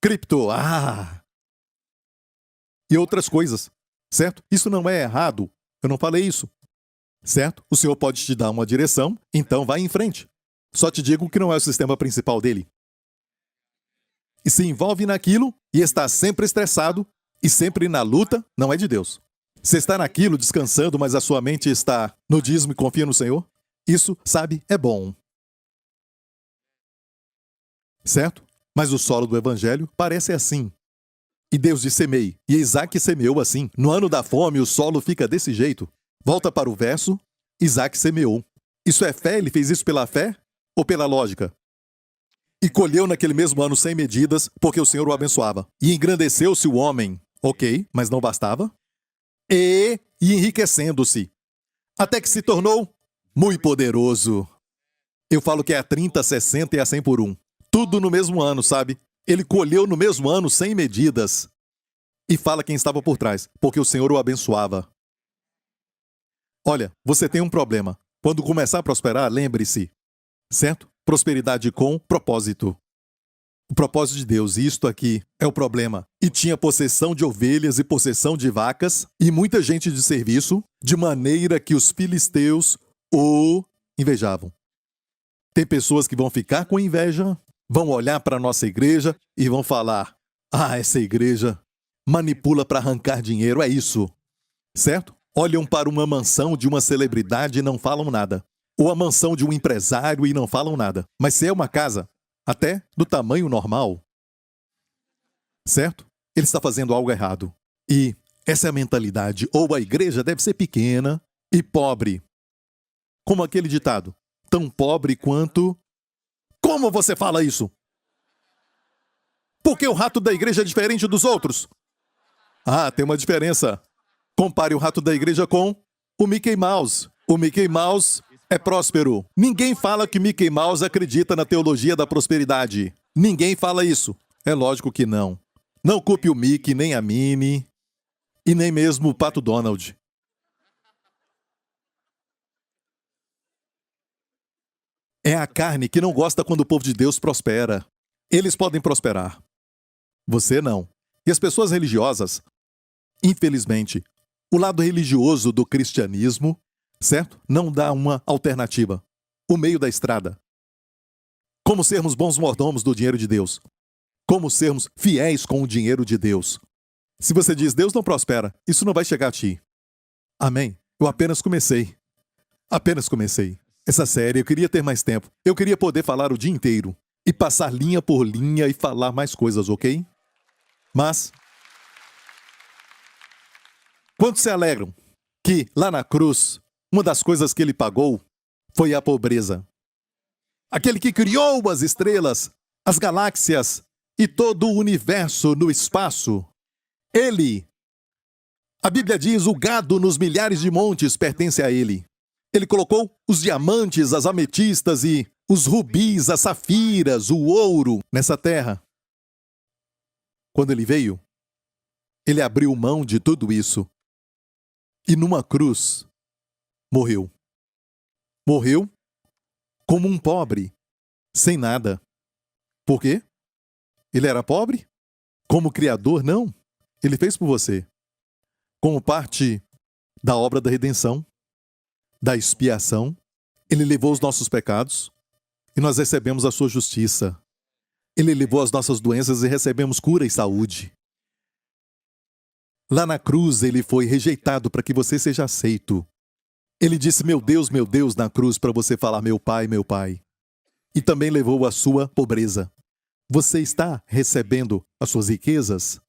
cripto, e outras coisas, certo? Isso não é errado. Eu não falei isso, certo? O Senhor pode te dar uma direção, então vai em frente. Só te digo que não é o sistema principal dele. E se envolve naquilo e está sempre estressado e sempre na luta, não é de Deus. Você está naquilo descansando, mas a sua mente está no dízimo e confia no Senhor? Isso, sabe, é bom. Certo? Mas o solo do evangelho parece assim. E Deus diz: semeie. E Isaac semeou assim. No ano da fome, o solo fica desse jeito. Volta para o verso. Isaac semeou. Isso é fé? Ele fez isso pela fé? Ou pela lógica? E colheu naquele mesmo ano 100 medidas, porque o Senhor o abençoava. E engrandeceu-se o homem. Ok, mas não bastava. E enriquecendo-se. Até que se tornou muito poderoso. Eu falo que é a 30, 60 e a 100 por 1. Tudo no mesmo ano, sabe? Ele colheu no mesmo ano 100 medidas. E fala quem estava por trás, porque o Senhor o abençoava. Olha, você tem um problema. Quando começar a prosperar, lembre-se. Certo? Prosperidade com propósito. O propósito de Deus, isto aqui é o problema. E tinha possessão de ovelhas e possessão de vacas e muita gente de serviço, de maneira que os filisteus o invejavam. Tem pessoas que vão ficar com inveja, vão olhar para a nossa igreja e vão falar: ah, essa igreja manipula para arrancar dinheiro, é isso. Certo? Olham para uma mansão de uma celebridade e não falam nada. Ou a mansão de um empresário e não falam nada. Mas se é uma casa até do tamanho normal, certo? Ele está fazendo algo errado. E essa é a mentalidade. Ou a igreja deve ser pequena e pobre. Como aquele ditado: tão pobre quanto... Como você fala isso? Porque o rato da igreja é diferente dos outros? Ah, tem uma diferença. Compare o rato da igreja com o Mickey Mouse. O Mickey Mouse é próspero. Ninguém fala que Mickey Mouse acredita na teologia da prosperidade. Ninguém fala isso. É lógico que não. Não culpe o Mickey, nem a Minnie, e nem mesmo o Pato Donald. É a carne que não gosta quando o povo de Deus prospera. Eles podem prosperar. Você não. E as pessoas religiosas, infelizmente, o lado religioso do cristianismo, certo? Não dá uma alternativa. O meio da estrada. Como sermos bons mordomos do dinheiro de Deus. Como sermos fiéis com o dinheiro de Deus. Se você diz, Deus não prospera, isso não vai chegar a ti. Amém? Eu apenas comecei. Apenas comecei. Essa série, eu queria ter mais tempo. Eu queria poder falar o dia inteiro. E passar linha por linha e falar mais coisas, ok? Mas... quantos se alegram que, lá na cruz, uma das coisas que ele pagou foi a pobreza. Aquele que criou as estrelas, as galáxias e todo o universo no espaço. Ele, a Bíblia diz, o gado nos milhares de montes pertence a ele. Ele colocou os diamantes, as ametistas e os rubis, as safiras, o ouro nessa terra. Quando ele veio, ele abriu mão de tudo isso. E numa cruz, morreu. Morreu como um pobre, sem nada. Por quê? Ele era pobre? Como criador, não. Ele fez por você. Como parte da obra da redenção, da expiação, ele levou os nossos pecados e nós recebemos a sua justiça. Ele levou as nossas doenças e recebemos cura e saúde. Lá na cruz, ele foi rejeitado para que você seja aceito. Ele disse, meu Deus, na cruz, para você falar, meu Pai, meu Pai. E também levou a sua pobreza. Você está recebendo as suas riquezas?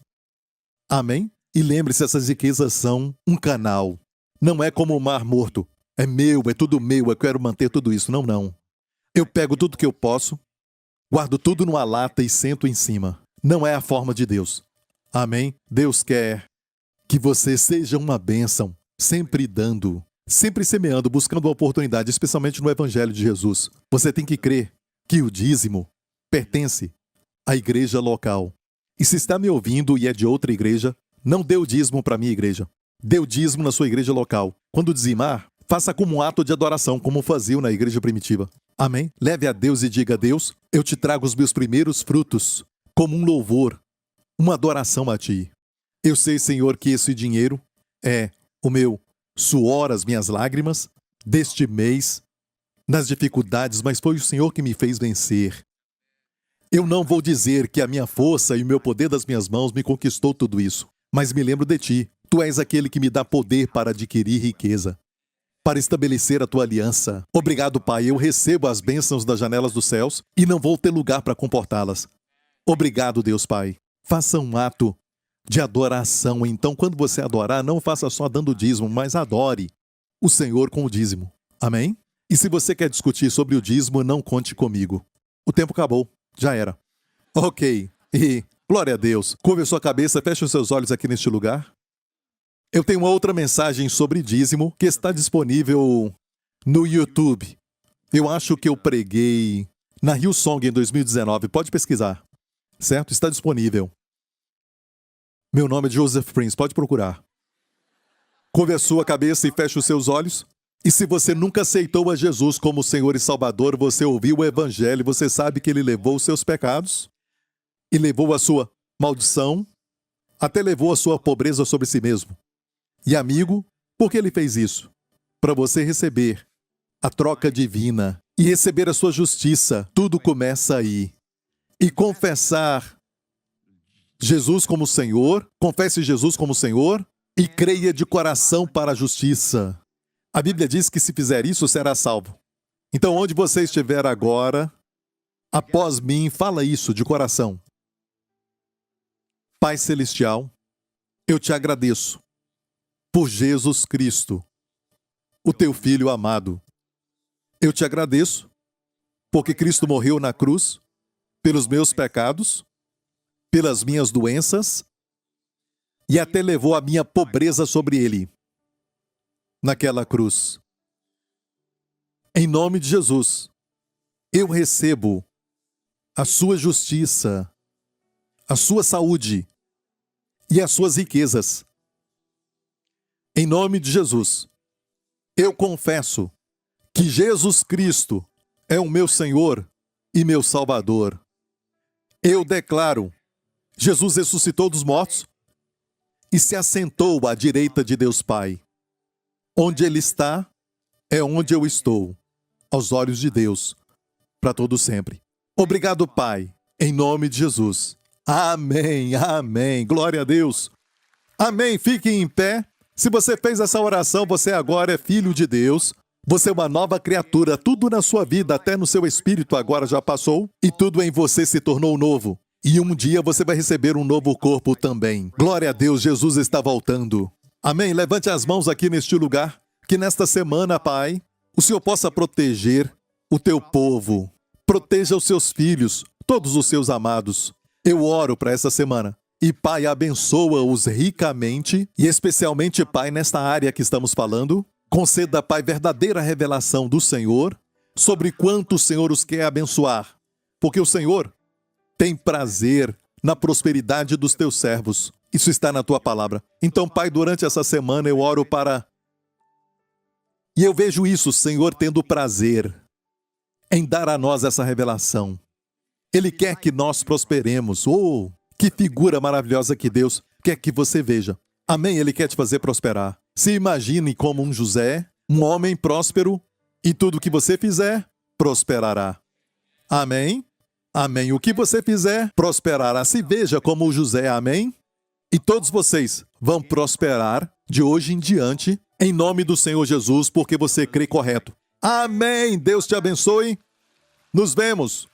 Amém? E lembre-se, essas riquezas são um canal. Não é como o mar morto. É meu, é tudo meu, eu quero manter tudo isso. Não, não. Eu pego tudo que eu posso, guardo tudo numa lata e sento em cima. Não é a forma de Deus. Amém? Deus quer que você seja uma bênção, sempre dando, sempre semeando, buscando uma oportunidade, especialmente no Evangelho de Jesus. Você tem que crer que o dízimo pertence à igreja local. E se está me ouvindo e é de outra igreja, não dê o dízimo para a minha igreja. Dê o dízimo na sua igreja local. Quando dizimar, faça como um ato de adoração, como faziam na igreja primitiva. Amém? Leve a Deus e diga a Deus, eu te trago os meus primeiros frutos, como um louvor, uma adoração a ti. Eu sei, Senhor, que esse dinheiro é o meu suor, as minhas lágrimas, deste mês, nas dificuldades, mas foi o Senhor que me fez vencer. Eu não vou dizer que a minha força e o meu poder das minhas mãos me conquistou tudo isso, mas me lembro de ti. Tu és aquele que me dá poder para adquirir riqueza, para estabelecer a tua aliança. Obrigado, Pai, eu recebo as bênçãos das janelas dos céus e não vou ter lugar para comportá-las. Obrigado, Deus Pai. Faça um ato de adoração. Então, quando você adorar, não faça só dando dízimo, mas adore o Senhor com o dízimo. Amém? E se você quer discutir sobre o dízimo, não conte comigo. O tempo acabou. Já era. Ok. E, glória a Deus. Curve a sua cabeça, feche os seus olhos aqui neste lugar. Eu tenho uma outra mensagem sobre dízimo que está disponível no YouTube. Eu acho que eu preguei na Hillsong em 2019. Pode pesquisar. Certo? Está disponível. Meu nome é Joseph Prince. Pode procurar. Curve a sua cabeça e feche os seus olhos. E se você nunca aceitou a Jesus como Senhor e Salvador, você ouviu o Evangelho, você sabe que Ele levou os seus pecados, e levou a sua maldição, até levou a sua pobreza sobre si mesmo. E amigo, por que ele fez isso? Para você receber a troca divina e receber a sua justiça. Tudo começa aí. E confessar Jesus como Senhor, confesse Jesus como Senhor e creia de coração para a justiça. A Bíblia diz que se fizer isso, será salvo. Então, onde você estiver agora, após mim, fala isso de coração. Pai Celestial, eu te agradeço por Jesus Cristo, o teu Filho amado. Eu te agradeço porque Cristo morreu na cruz pelos meus pecados, pelas minhas doenças e até levou a minha pobreza sobre ele naquela cruz. Em nome de Jesus, eu recebo a sua justiça, a sua saúde e as suas riquezas. Em nome de Jesus, eu confesso que Jesus Cristo é o meu Senhor e meu Salvador. Eu declaro, Jesus ressuscitou dos mortos e se assentou à direita de Deus Pai. Onde Ele está, é onde eu estou, aos olhos de Deus, para todo sempre. Obrigado, Pai, em nome de Jesus. Amém, amém. Glória a Deus. Amém. Fiquem em pé. Se você fez essa oração, você agora é filho de Deus. Você é uma nova criatura. Tudo na sua vida, até no seu espírito, agora já passou. E tudo em você se tornou novo. E um dia você vai receber um novo corpo também. Glória a Deus, Jesus está voltando. Amém. Levante as mãos aqui neste lugar. Que nesta semana, Pai, o Senhor possa proteger o teu povo. Proteja os seus filhos, todos os seus amados. Eu oro para essa semana. E, Pai, abençoa-os ricamente, e especialmente, Pai, nesta área que estamos falando. Conceda, Pai, verdadeira revelação do Senhor sobre quanto o Senhor os quer abençoar. Porque o Senhor tem prazer na prosperidade dos teus servos. Isso está na tua palavra. Então, Pai, durante essa semana eu oro para... E eu vejo isso, Senhor, tendo prazer em dar a nós essa revelação. Ele quer que nós prosperemos. Oh, que figura maravilhosa que Deus quer que você veja. Amém? Ele quer te fazer prosperar. Se imagine como um José, um homem próspero, e tudo que você fizer, prosperará. Amém? Amém. O que você fizer, prosperará. Se veja como o José. Amém? E todos vocês vão prosperar de hoje em diante, em nome do Senhor Jesus, porque você crê correto. Amém. Deus te abençoe. Nos vemos.